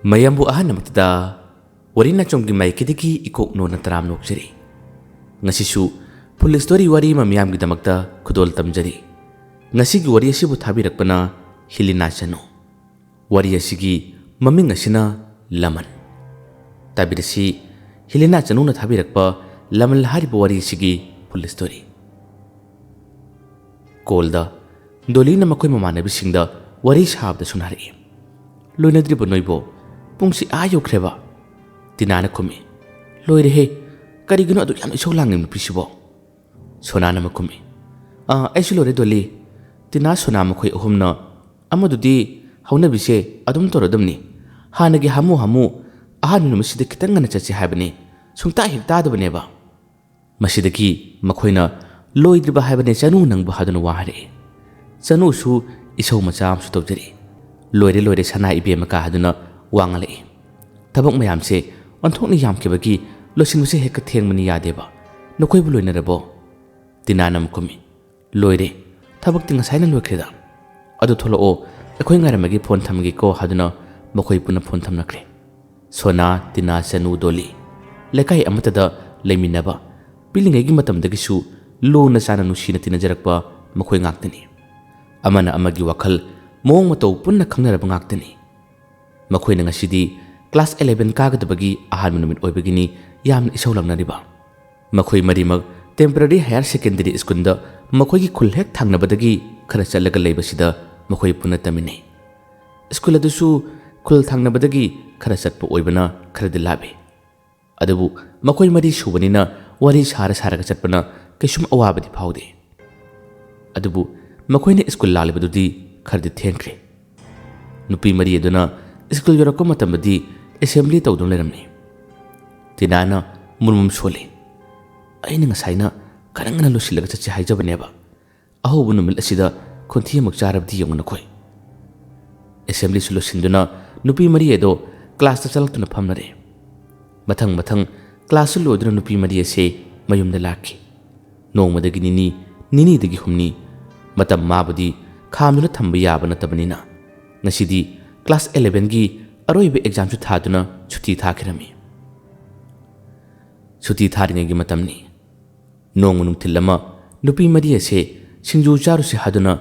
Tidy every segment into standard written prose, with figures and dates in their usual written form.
mayambu ahanamtda warina chomgi maikidiki ikok no nataram nokjari ngasisu police story wari mamyam gidamakta khudol tamjari ngasi gi wari asibu thabirakpana Helena Chanu wari asigi maming asina laman tabirasi Helena Chanu na thabirakpa laman haribu wari asigi police story kolda dolina makoi mamanabisinda wari sahabda sunari loinadribo noibo pungsi ayo kreba tinana kumi loire he karigino adu yam isol langim pisibo sonana makumi aisu lore doli tina sona makoi ohumna amadudi hauna bise adum torodamni hanagi hamu ahanu masida kitangana chachi habani sungta hikta dabneba masidagi makoina loidriba habane chanu nangba haduna wahare chanu su isau macham su tawjari loire sana ibema ka haduna wangale tabak mayam se onthokni yam kebagi losin muse hek thengmani yadeba nokoi bu loina rabo tinanam kumi loire tabak tinga saina lokreda adu tholo o ekhoi ngaramagi phone thamgi ko haduna mokoi puna phone thamnakre sona tina sanu doli lekai amatada leiminaba pilingai gi matam dagi su lo na sana nusina tinajarakpa mokoi ngaktani amana amagi wakhal mong mato punna khangnaraba ngaktani mokoi na ngasidi class 11 kagadabagi ahan minumit oibagini yamna isau langnariba mokoi marimak temporary higher secondary school da mokoi gi khul hek thangnabadagi khara chalaga leibasida mokoi punna tamine school adusu khul thangnabadagi khara chatpa oibana khara dilabe adabu mokoi mari subanina wari saraga chatpana kesum awabadi phaude adabu mokoi ne school lalibadudi khara thengkre nupi mari aduna school yorako matambadi assembly tawdon leramni tinana murmum sole aina ngasaina karangana losilaga chachi haijabaneba ahobu numil asida khonthi mak charabdi yongna khoi assembly solution nupi mari edo class ta chaltuna phamnare mathang class loduna nupi mari ase mayumda lakhi nongmadagi nini dagi humni matam mabudi khamduna thamba yaba natabanina ngasidi class 11 gi aroibe exam chu thaduna chuti thakirami chuti tharingai gi matamni nongunung thilama nupi mari ase singju charu se haduna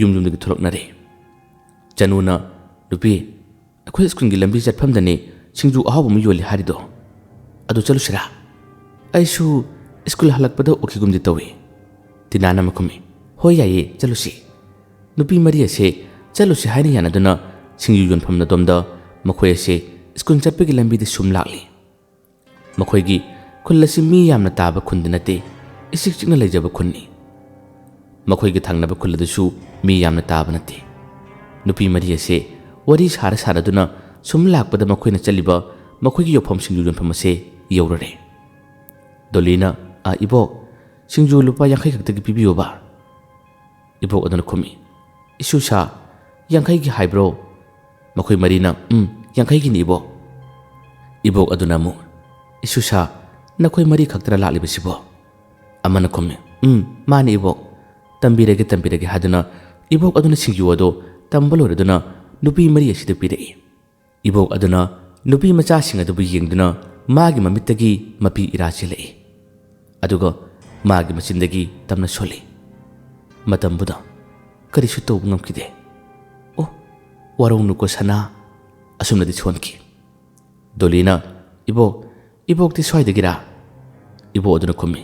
yumjum gi thoroknare chanuna nupi akhoi school gi lambi chatphamdani singju ahawum yoli harido adu chalusira aisu school halakpada okhigumdi tawi tinana makumi hoi yaye chalusi nupi mari ase chalusi haini yanaduna singju yonphamna domda makhoi ase school chatpagi lambi de sum lakli makhoi gi khullasi mi yamna taba khundinate isik chikna lejaba khunni makhoi gi thangnaba khulladasu mi yamna taba nate nupi mari ase wari saraduna sum lakpada makhoina chaliba makhoi gi yopham singju yonpham ase yorare dolina ibo singju lupa yankhai khakta gi pibiyo ba ibo adana khumi isu sa yankhai gi haibro makhoi marina yankhai gi nibo ibo aduna mu isu sa nakhoi mari khaktara lalibasibo amana khumi mani ibo tambirege haduna ibo aduna singju ado tambaloreduna nupi mari asida pirei ibo aduna nupi macha singa dubu yengduna magi mamittagi mapi irachilei adugo magi machindagi tamna soli matambuda karisu tawbu ngamkide o warong nuko sana asumnadi chonki dolina ibo ti swaidagi ra ibo aduna khumi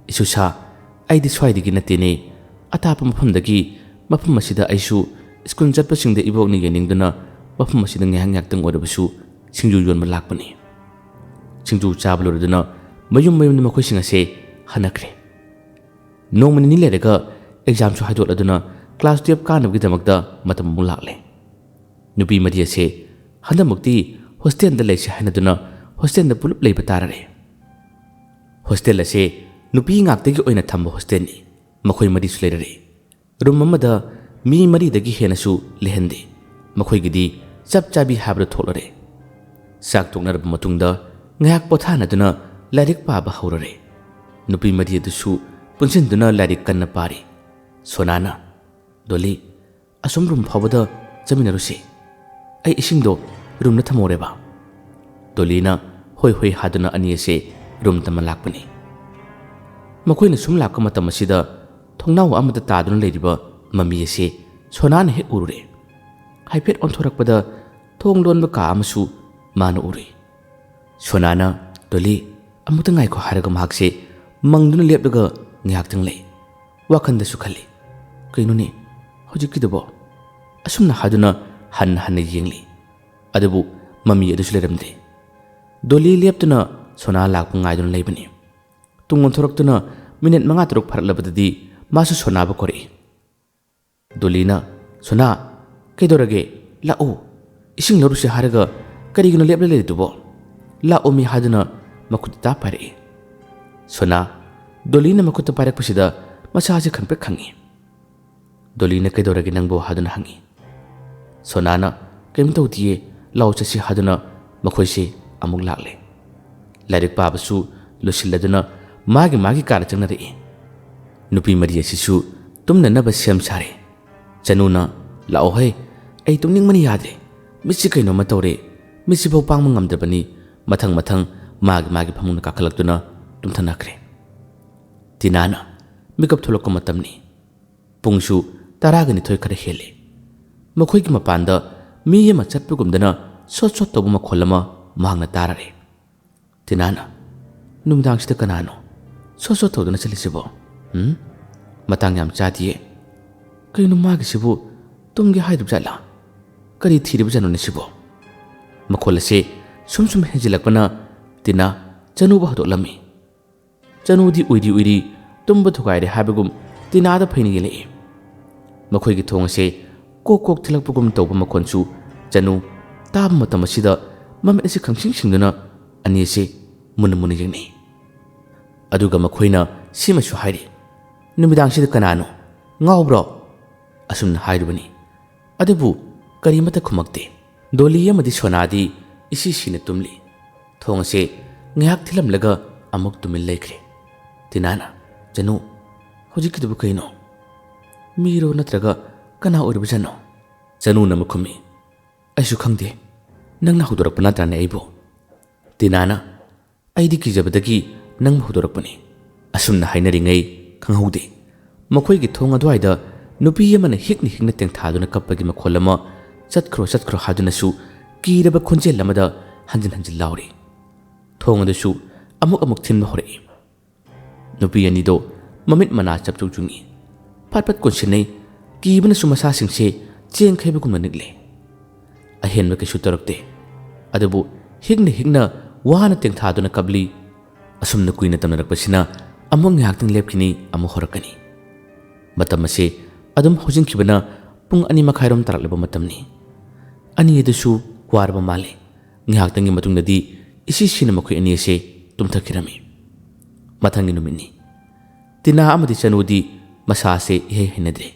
isu sa aidi swaidagi natene atapa mafamdagi mafam masida aisu school chatpa singde ibok ni yeningduna mafam masida ngyak tang odabasu singju yonma lakpani singju chabloduna mayum makhoi singa se hanakre nongmani ni lerega exam su haidol aduna class 12 kanabgi damakda matam mulakle nupi mari ase handamukti hostel da leise hanaduna hostel da pulup leiba tarare hostel ase nupi ngaktagi oina thamba hostel ni makhoi mari su lerare room amada mi mari dagi henasu lehende makhoi gidi chap chabi habra tholare sak toknar matungda ngayak pothana duna larik pa ba haurare nupi mari dusu punsin duna larik kanna pari sonana doli asumrum phawada jamina rusi ai isingdo ꯔꯨꯝꯅ ꯊꯝꯍꯧꯔꯦꯕ ꯗꯣꯂꯤꯅ ꯍꯣꯏ ꯍꯣꯏ ꯍꯥꯗꯨꯅ ꯑꯅꯤ ꯑꯁꯦ room ꯇꯝꯃ ꯂꯥꯛꯄꯅꯤ ꯃꯈꯣꯏꯅ ꯁꯨꯝ ꯂꯥꯛꯄ ꯃꯇꯝ ꯑꯁꯤꯗ ꯊꯣꯡꯅꯥꯎ ꯑꯃꯗ ꯇꯥꯗꯨꯅ ꯂꯩꯔꯤꯕ ꯃꯃꯤ ꯑꯁꯤ ꯁꯣꯅꯥꯅ ꯍꯦꯛ ꯎꯔꯨꯔꯦ ꯍꯥꯏꯐꯦꯠ ꯑꯣꯟꯊꯣꯔꯛꯄꯗ ꯊꯣꯡ ꯂꯣꯟꯕ ꯀꯥ ꯑꯃꯁꯨ ꯃꯥꯅ ꯎꯔꯨꯏ ꯁꯣꯅꯥꯅ ꯗꯣꯂꯤ ꯑꯃꯨꯛꯇ ꯉꯥꯏꯈꯣ ꯍꯥꯏꯔꯒ ꯃꯍꯥꯛꯁꯦ ꯃꯪꯗꯨꯅ ꯂꯦꯞꯂꯒ ꯉꯥꯏꯍꯥꯛꯇꯪ ꯂꯩ ꯋꯥꯈꯟꯗꯁꯨ ꯈꯜꯂꯤ ꯀꯩꯅꯣꯅꯦ ꯍꯧꯖꯤꯛꯀꯤꯗꯨꯕꯣ ꯑꯁꯨꯝꯅ ꯍꯥꯗꯨꯅ ꯍꯟꯅ ꯍꯟꯅ ꯌꯦꯡꯂꯤ ꯑꯗꯨꯕꯨ ꯃꯃꯤ ꯑꯗꯨꯁꯨ ꯂꯩꯔꯝꯗꯦ ꯗꯣꯂꯤ ꯂꯦꯞꯇꯨꯅ ꯁꯣꯅꯥ ꯂꯥꯛꯄ ꯉꯥꯏꯗꯨꯅ ꯂꯩꯕꯅꯤ ꯇꯨꯡ ꯑꯣꯟꯊꯣꯔꯛꯇꯨꯅ ꯃꯤꯅꯤꯠ 5-6 ꯐꯔꯛꯂꯕꯗꯗꯤ ꯃꯥꯁꯨ ꯁꯣꯅꯥꯕꯨ ꯀꯧꯔꯛꯏ ꯗꯣꯂꯤꯅ ꯁꯣꯅꯥ ꯀꯩꯗꯧꯔꯒꯦ ꯂꯥꯛꯎ ꯏꯁꯤꯡ ꯂꯧꯔꯨꯁꯦ ꯍꯥꯏꯔꯒ ꯀꯔꯤꯒꯤꯅꯣ ꯂꯦꯞꯂ ꯂꯩꯔꯤꯗꯨꯕꯣ ꯂꯥꯛꯑꯣ ꯃꯤ ꯍꯥꯗꯨꯅ ꯃꯈꯨꯠꯇ ꯇꯥ ꯄꯥꯏꯔꯛꯏ ꯁꯣꯅꯥ ꯗꯣꯂꯤꯅ ꯃꯈꯨꯠꯇ ꯄꯥꯏꯔꯛꯄꯁꯤꯗ ꯃꯁꯥꯁꯦ ꯈꯪꯄ꯭ꯔꯦꯛ ꯈꯪꯉꯤ ꯗꯣꯂꯤꯅ ꯀꯩꯗꯧꯔꯒꯦ ꯅꯪꯕꯨ ꯍꯥꯗꯨꯅ ꯍꯪꯉꯤ ꯁꯣꯅꯥꯅ ꯀꯩꯝ ꯇꯧꯗꯤꯌꯦ ꯂꯥꯎ ꯆꯠꯁꯤ ꯍꯥꯗꯨꯅ ꯃꯈꯣꯏꯁꯦ ꯑꯃꯨꯛ ꯂꯥꯛꯂꯦ ꯂꯥꯏꯔꯤꯛ ꯄꯥꯕꯁꯨ ꯂꯣꯏꯁꯤꯜꯂꯗꯨꯅ ꯃꯥꯒꯤ ꯀꯥꯗ ꯆꯪꯅꯔꯛꯏ ꯅꯨꯄꯤ ꯃꯔꯤ ꯑꯁꯤꯁꯨ ꯇꯨꯝꯅꯅꯕ ꯁꯦꯝ ꯁꯥꯔꯦ ꯆꯅꯨꯅ ꯂꯥꯛꯑꯣ ꯍꯦ ꯑꯩ ꯇꯨꯝꯅꯤꯡꯕꯅ ꯌꯥꯗ꯭ꯔꯦ ꯃꯤꯠꯁꯤ ꯀꯩꯅꯣꯝꯃ ꯇꯧꯔꯦ ꯃꯤꯠꯁꯤꯐꯥꯎ ꯄꯥꯡꯕ ꯉꯝꯗ꯭ꯔꯕꯅꯤ ꯃꯊꯪ ꯃꯥꯒꯤ ꯐꯃꯨꯡꯗ ꯀꯥꯈꯠꯂꯛꯇꯨꯅ ꯇꯨꯝꯊꯅꯈ꯭ꯔꯦ ꯇꯤꯅꯥꯅ ꯃꯤꯀꯞ ꯊꯣꯛꯂꯛꯄ ꯃꯇꯝꯅꯤ ꯄꯨꯡꯁꯨ 12 ꯈꯔ ꯍꯦꯜꯂꯦ ꯃꯈꯣꯏꯒꯤ ꯃꯄꯥꯟꯗ ꯃꯤ ꯑꯃ ꯆꯠꯄꯒꯨꯝꯗꯅ ꯁꯣꯠ ꯇꯧꯕ ꯃꯈꯣꯜ ꯑꯃ ꯃꯍꯥꯛꯅ ꯇꯥꯔꯔꯦ ꯇꯤꯅꯥꯅ ꯅꯨꯃꯤꯗꯥꯡꯁꯤꯗ ꯀꯅꯥꯅꯣ ꯁꯣꯠ ꯇꯧꯗꯨꯅ ꯆꯠꯂꯤꯁꯤꯕꯣ ꯃꯇꯥꯡ ꯌꯥꯝ ꯆꯥꯗꯤꯌꯦ ꯀꯩꯅꯣ ꯃꯥꯒꯤꯁꯤꯕꯨ ꯇꯨꯝꯒꯦ ꯍꯥꯏꯗꯕꯖꯥꯠꯂꯥ ꯀꯔꯤ ꯊꯤꯔꯤꯕꯖꯥꯠꯅꯣꯅꯦ ꯁꯤꯕꯣ ꯃꯈꯣꯜ ꯑꯁꯤ ꯁꯨꯝ ꯍꯦꯟꯖꯤꯜꯂꯛꯄꯅ ꯇꯤꯅꯥ ꯆꯅꯨꯕꯨ ꯍꯧꯗꯣꯛꯂꯝꯃꯤ ꯆꯅꯨꯗꯤ ꯎꯏꯔꯤ ꯇꯨꯝꯕ ꯊꯨꯒꯥꯏꯔꯦ ꯍꯥꯏꯕꯒꯨꯝ ꯇꯤꯅꯥꯗ ꯐꯩꯅ ꯌꯦꯜꯂꯛꯏ ꯃꯈꯣꯏꯒꯤ ꯊꯣꯡ ꯑꯁꯤ ꯀꯣꯛ ꯊꯤꯜꯂꯛꯄꯒꯨꯝ ꯇꯧꯕ ꯃꯈꯣꯟꯁꯨ ꯆꯅꯨ ꯇꯥꯕ ꯃꯇꯝ ꯑꯁꯤꯗ ꯃꯃꯤꯠ ꯑꯁꯤ ꯈꯪꯁꯤꯡꯁꯤꯡꯗꯨꯅ ꯑꯅꯤ ꯑꯁꯤ ꯃꯨꯟꯅ ꯌꯦꯡꯅꯩ ꯑꯗꯨꯒ ꯃꯈꯣꯏꯅ ꯁꯤꯃꯁꯨ ꯍꯥꯏꯔꯤ ꯅꯨꯃꯤꯗꯥꯡꯁꯤꯗ ꯀꯅꯥꯅꯣ ꯉꯥꯎꯕ꯭ꯔꯣ ꯑꯁꯨꯝꯅ ꯍꯥꯏꯔꯨꯕꯅꯤ ꯑꯗꯨꯕꯨ ꯀꯔꯤꯃꯠꯇ ꯈꯨꯝꯃꯛꯇꯦ ꯗꯣꯂꯤ ꯑꯃꯗꯤ ꯁꯣꯅꯥꯗꯤ ꯏꯁꯤꯁꯤꯅ ꯇꯨꯝꯂꯤ ꯊꯣꯡ ꯑꯁꯤ ꯉꯥꯏꯍꯥꯛ ꯊꯤꯜꯂꯝꯂꯒ ꯑꯃꯨꯛ ꯇꯨꯃꯤꯟ ꯂꯩꯈ꯭ꯔꯦ ꯇꯤꯅꯥꯅ ꯆꯅꯨ ꯍꯧꯖꯤꯛꯀꯤꯗꯨꯕꯨ ꯀꯩꯅꯣ ꯃꯤꯔꯣ ꯅꯠꯇ꯭ꯔꯒ ꯀꯅꯥ ꯑꯣꯏꯔꯕꯖꯥꯠꯅꯣ ꯆꯅꯨꯅ ꯑꯃꯨꯛ ꯈꯨꯝꯃꯤ ꯑꯩꯁꯨ ꯈꯪꯗꯦ ꯅꯪꯅ ꯍꯧꯗꯣꯔꯛꯄ ꯅꯠꯇ꯭ꯔꯅꯦ ꯑꯩꯕꯨ ꯇꯤꯅꯥꯅ ꯑꯩꯗꯤ ꯀꯤꯖꯕꯗꯒꯤ ꯅꯪꯕꯨ ꯍꯧꯗꯣꯔꯛꯄꯅꯤ ꯑꯁꯨꯝꯅ ꯍꯥꯏꯅꯔꯤꯉꯩ ꯈꯪꯍꯧꯗꯦ ꯃꯈꯣꯏꯒꯤ ꯊꯣꯡ ꯑꯗꯨꯋꯥꯏꯗ ꯅꯨꯄꯤ ꯑꯃꯅ ꯍꯤꯛꯅ ꯇꯦꯡꯊꯥꯗꯨꯅ ꯀꯞꯄꯒꯤ ꯃꯈꯣꯜ ꯑꯃ ꯆꯠꯈ꯭ꯔꯣ ꯍꯥꯏꯗꯨꯅꯁꯨ ꯀꯤꯔꯕ ꯈꯣꯟꯖꯦꯜ ꯑꯃꯗ ꯍꯟꯖꯤꯟ ꯂꯥꯎꯔꯤ ꯊꯣꯡ ꯑꯗꯨꯁꯨ ꯑꯃꯨꯛ ꯊꯤꯟꯕ ꯍꯧꯔꯛꯏ ꯅꯨꯄꯤ ꯑꯅꯤꯗꯣ ꯃꯃꯤꯠ ꯃꯅꯥ ꯆꯞꯆꯨ ꯆꯨꯡꯉꯤ ꯐꯠ ꯀꯣꯟꯁꯤꯟꯅꯩ ꯀꯤꯕꯅꯁꯨ ꯃꯁꯥꯁꯤꯡꯁꯦ ꯆꯦꯡꯈꯩꯕꯒꯨꯝꯅ ꯅꯤꯛꯂꯦ ꯑꯍꯦꯟꯕ ꯀꯩꯁꯨ ꯇꯧꯔꯛꯇꯦ ꯑꯗꯨꯕꯨ ꯍꯤꯛꯅ ꯋꯥꯅ ꯇꯦꯡꯊꯥꯗꯨꯅ ꯀꯞꯂꯤ ꯑꯁꯨꯝꯅ ꯀꯨꯏꯅ ꯇꯝꯅꯔꯛꯄꯁꯤꯅ ꯑꯃꯨꯛ ꯉꯥꯏꯍꯥꯛꯇꯪ ꯂꯦꯞꯈꯤꯅꯤ ꯑꯃꯨꯛ ꯍꯧꯔꯛꯀꯅꯤ ꯃꯇꯝ ꯑꯁꯤ ꯑꯗꯨꯝ ꯍꯧꯖꯤꯟꯈꯤꯕꯅ ꯄꯨꯡ 2:30 ꯇꯥꯔꯛꯂꯕ ꯃꯇꯝꯅꯤ ꯑꯅꯤ ꯑꯗꯨꯁꯨ ꯋꯥꯔꯕ ꯃꯥꯜꯂꯦ ꯉꯥꯏꯍꯥꯛꯇꯪꯒꯤ ꯃꯇꯨꯡꯗꯗꯤ ꯏꯁꯤꯁꯤꯅ ꯃꯈꯣꯏ ꯑꯅꯤ ꯑꯁꯤ ꯇꯨꯝꯊꯈꯤꯔꯝꯃꯤ ꯃꯊꯪꯒꯤ ꯅꯨꯃꯤꯠꯅꯤ ꯇꯤꯅꯥ ꯑꯃꯗꯤ ꯆꯅꯨꯗꯤ ꯃꯁꯥ ꯑꯁꯤ ꯏꯍꯩ ꯍꯩꯅꯗ꯭ꯔꯦ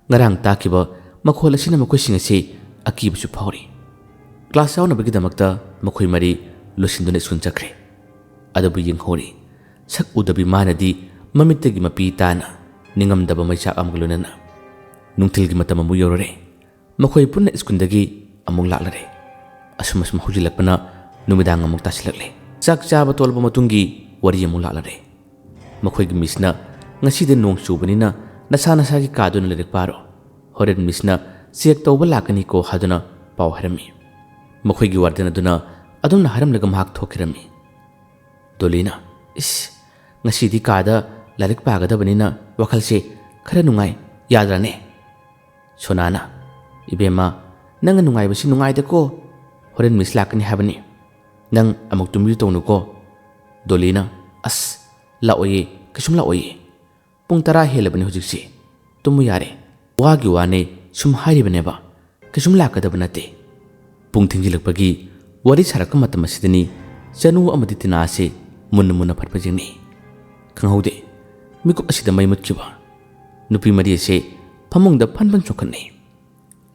ꯉꯔꯥꯡ ꯇꯥꯈꯤꯕ ꯃꯈꯣꯜ ꯑꯁꯤꯅ ꯃꯈꯣꯏꯁꯤꯡ ꯑꯁꯤ ꯑꯀꯤꯕꯁꯨ ꯐꯥꯎꯔꯤ ꯀ꯭ꯂꯥꯁ ꯌꯥꯎꯅꯕꯒꯤꯗꯃꯛꯇ ꯃꯈꯣꯏ ꯃꯔꯤ ꯂꯣꯏꯁꯤꯟꯗꯨꯅ ꯁ꯭ꯀꯨꯜ ꯆꯠꯈ꯭ꯔꯦ ꯑꯗꯨꯕꯨ ꯌꯦꯡꯍꯧꯔꯤ ꯁꯛ ꯎꯗꯕꯤ ꯃꯥꯅꯗꯤ ꯃꯃꯤꯠꯇꯒꯤ ꯃꯄꯤ ꯇꯥꯅ ꯅꯤꯡꯉꯝꯗꯕ ꯃꯩꯆꯥꯛ ꯑꯃꯒ ꯂꯣꯏꯅꯅ ꯅꯨꯡꯊꯤꯜꯒꯤ ꯃꯇꯝ ꯑꯃꯨꯛ ꯌꯧꯔꯔꯦ ꯃꯈꯣꯏ ꯄꯨꯟꯅ ꯁ꯭ꯀꯨꯜꯗꯒꯤ ꯑꯃꯨꯛ ꯂꯥꯛꯂꯔꯦ ꯑꯁꯨꯝ ꯍꯧꯖꯤꯜꯂꯛꯄꯅ ꯅꯨꯃꯤꯗꯥꯡ ꯑꯃꯨꯛ ꯇꯥꯁꯤꯜꯂꯛꯂꯦ ꯆꯥꯛ ꯆꯥꯕ ꯇꯣꯜꯂꯕ ꯃꯇꯨꯡꯒꯤ ꯋꯥꯔꯤ ꯑꯃꯨꯛ ꯂꯥꯛꯂꯔꯦ ꯃꯈꯣꯏꯒꯤ ꯃꯤꯁꯅ ꯉꯁꯤꯗꯤ ꯅꯣꯡ ꯆꯨꯕꯅꯤꯅ ꯅꯁꯥꯒꯤ ꯀꯥꯗꯨꯅ ꯂꯥꯏꯔꯤꯛ ꯄꯥꯔꯣ ꯍꯣꯔꯦꯟ ꯃꯤꯁꯅ ꯆꯦꯛ ꯇꯧꯕ ꯂꯥꯛꯀꯅꯤꯀꯣ ꯍꯥꯏꯗꯨꯅ ꯄꯥꯎ ꯍꯥꯏꯔꯝꯃꯤ ꯃꯈꯣꯏꯒꯤ ꯋꯥꯔꯗꯦꯟ ꯑꯗꯨꯅ ꯑꯗꯨꯝꯅ ꯍꯥꯏꯔꯝꯂꯒ ꯃꯍꯥꯛ ꯊꯣꯛꯈꯤꯔꯝꯃꯤ ꯗꯣꯂꯤꯅ ꯉꯁꯤꯗꯤ ꯀꯥꯗ ꯂꯥꯏꯔꯤꯛ ꯄꯥꯒꯗꯕꯅꯤꯅ ꯋꯥꯈꯜꯁꯦ ꯈꯔ ꯅꯨꯡꯉꯥꯏ ꯌꯥꯗ꯭ꯔꯅꯦ ꯁꯣꯅꯥꯅ ꯏꯕꯦꯝꯃ ꯅꯪꯅ ꯅꯨꯡꯉꯥꯏꯕꯁꯤ ꯅꯨꯡꯉꯥꯏꯗꯀꯣ ꯍꯣꯔꯦꯟ ꯃꯤꯁ ꯂꯥꯛꯀꯅꯤ ꯍꯥꯏꯕꯅꯤ ꯅꯪ ꯑꯃꯨꯛ ꯇꯨꯝꯕꯤꯌꯨ ꯇꯧꯅꯨꯀꯣ ꯗꯣꯂꯤꯅ ꯂꯥꯛꯑꯣꯏꯌꯦ ꯀꯩꯁꯨꯝ ꯂꯥꯛꯑꯣꯏꯌꯦ ꯄꯨꯡ 10 ꯍꯦꯜꯂꯕꯅꯤ ꯍꯧꯖꯤꯛꯁꯦ ꯇꯨꯝꯃꯨ ꯌꯥꯔꯦ ꯋꯥꯒꯤ ꯋꯥꯅꯦ ꯁꯨꯝ ꯍꯥꯏꯔꯤꯕꯅꯦꯕ ꯀꯩꯁꯨꯝ ꯂꯥꯛꯀꯗꯕ ꯅꯠꯇꯦ ꯄꯨꯡ ꯊꯦꯡꯖꯤꯜꯂꯛꯄꯒꯤ ꯋꯥꯔꯤ ꯁꯥꯔꯛꯄ ꯃꯇꯝ ꯑꯁꯤꯗꯅꯤ ꯆꯅꯨ ꯑꯃꯗꯤ ꯇꯤꯅꯥ ꯑꯁꯤ ꯃꯨꯟꯅ ꯐꯠꯄ ꯌꯦꯡꯅꯩ ꯈꯪꯍꯧꯗꯦ ꯃꯤꯀꯨꯞ ꯑꯁꯤꯗ ꯃꯩ ꯃꯨꯠꯈꯤꯕ ꯅꯨꯄꯤ ꯃꯔꯤ ꯑꯁꯤ ꯐꯃꯨꯡꯗ ꯐꯟ ꯆꯣꯡꯈꯠꯅꯩ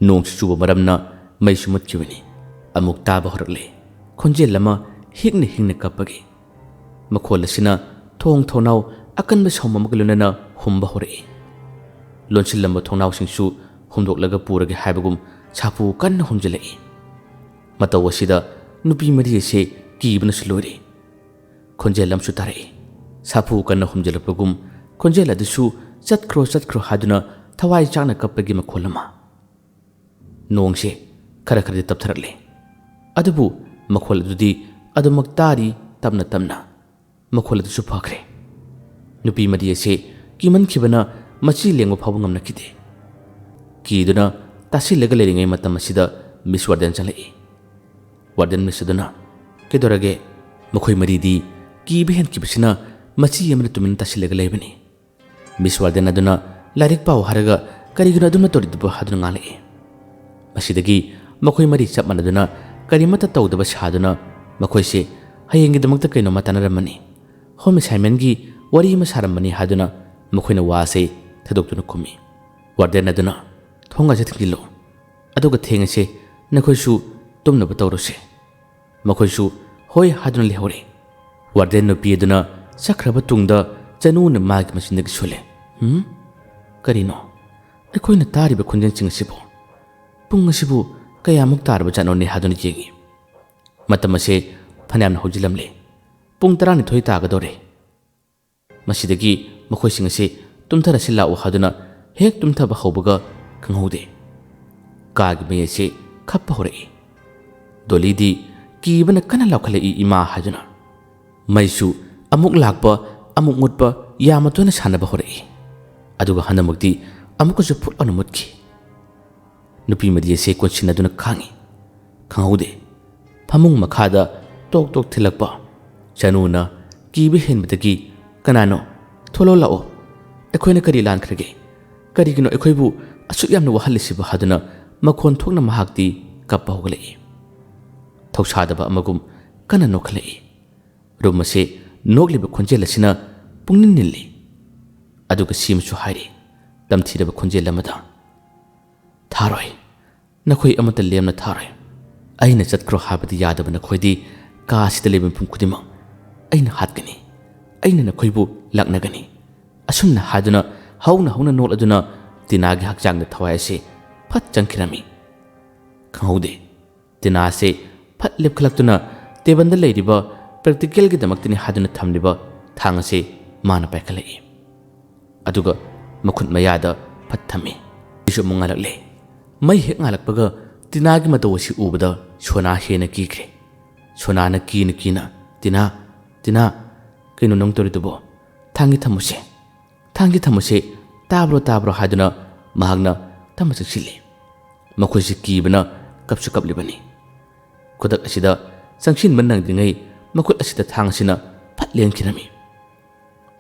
ꯅꯣꯡꯁꯨ ꯆꯨꯕ ꯃꯔꯝꯅ ꯃꯩꯁꯨ ꯃꯨꯠꯈꯤꯕꯅꯤ ꯑꯃꯨꯛ ꯇꯥꯕ ꯍꯧꯔꯛꯂꯦ ꯈꯣꯟꯖꯦꯜ ꯑꯃ ꯍꯤꯛꯅ ꯀꯞꯄꯒꯤ ꯃꯈꯣꯜ ꯑꯁꯤꯅ ꯊꯣꯡ ꯊꯣꯡꯅꯥꯎ ꯑꯀꯟꯕ ꯁꯧꯝ ꯑꯃꯒ ꯂꯣꯏꯅꯅ ꯍꯨꯝꯕ ꯍꯧꯔꯛꯏ ꯂꯣꯟꯁꯤꯜꯂꯝꯕ ꯊꯣꯡꯅꯥꯎꯁꯤꯡꯁꯨ ꯍꯨꯝꯗꯣꯛꯂꯒ ꯄꯨꯔꯒꯦ ꯍꯥꯏꯕꯒꯨꯝ ꯁꯥꯄꯨ ꯀꯟꯅ ꯍꯨꯝꯖꯤꯜꯂꯛꯏ Matau asida nupi mari ase kibanasu loire. Khonjel amsu tarai. Sapu kanna humjalapagum khonjel adusu chatkro haduna thawai chakna kappagi makholama. Nongse khara khara taptharale. Adubu makhol adudi adumak tari tamna makhol adusu phakre. Nupi mari ase kiman khibana machi lengo phabu ngamna kide. Kiduna tasi legal ringai matam asida Miss Warden chalai. Warden Miss aduna kedorage makhoi maridi ki behen kibsina machi yamna tumin tasi legal lebani. Miss Warden aduna larik pau haraga kariguna aduna toridubu haduna ngalai. Masidagi makhoi mari chap manaduna karimata tawdaba shaduna makhoi se hayengi damakta kaino matanaramani. Home assignment gi wari ma saramani haduna makhoina wase thadoktuna khumi. Warden aduna thonga jathingilo aduga thengase nakhoisu tumnaba tawrose. Makhoisu hoi haduna lehore. Warden no pieduna sakraba tungda januna mag masindagi sole. Karino akoina tariba khunjen chingsibo. Pungasibu kayamuk tarba janone haduna jengi. Matamase phanam hojilamle. Pung tarani thoi tagadore. Masidagi makhoisingase tumtharasi lau haduna hek tumthaba haubaga kanghaude. Kagi mayase khappa hore. Dolidi kibana kana laukhale ima haduna. Maisu amuk lakpa amuk mutpa yamatona sanaba hore. Aduga hanamukti amukasu phut anumutki. Nupi madi ase konsinaduna khangi. Kanghaude. Phamung makhada tok thilakpa. Januna kibi henbadagi kanano tholo lao. Ekhoina kari lankrage. Karigino ekhoibu asuk yamna wahalisiba haduna makhon thokna mahakti kappa hogalai. Thausadaba amagum kana nokhalai. Rumase nogliba khonjel asina pungnin nilli. Aduga simchu hairi. Tamthidaba khonjel amada. Tharoi. Nakhoi amata lemna tharoi. Aina chatkro habadi yadaba nakhoidi kaasida lebin pungkudima. Aina hatkani. Aina nakhoibu laknagani. Asumna haduna hauna nol aduna tinagi hakjangda thawai ase phat changkhirami. Kanghaude. Tina ase phat lepkhlaktuna tebanda leiriba practical gi damaktini haduna thamliba thang ase mana paikhalai. Aduga makhut mayada phat thami. Isu mungalakle. Mai hek ngalakpaga tinagi matawasi ubada sona hena kikre. Sona na kina tina kaino nong toridubo thangi thamuse tabro haduna mahagna thamase sili. Makhoisi kibana kapsu kaplibani. Kodak asida sangshin manang dingai makut asida thangsina phatlen kirami.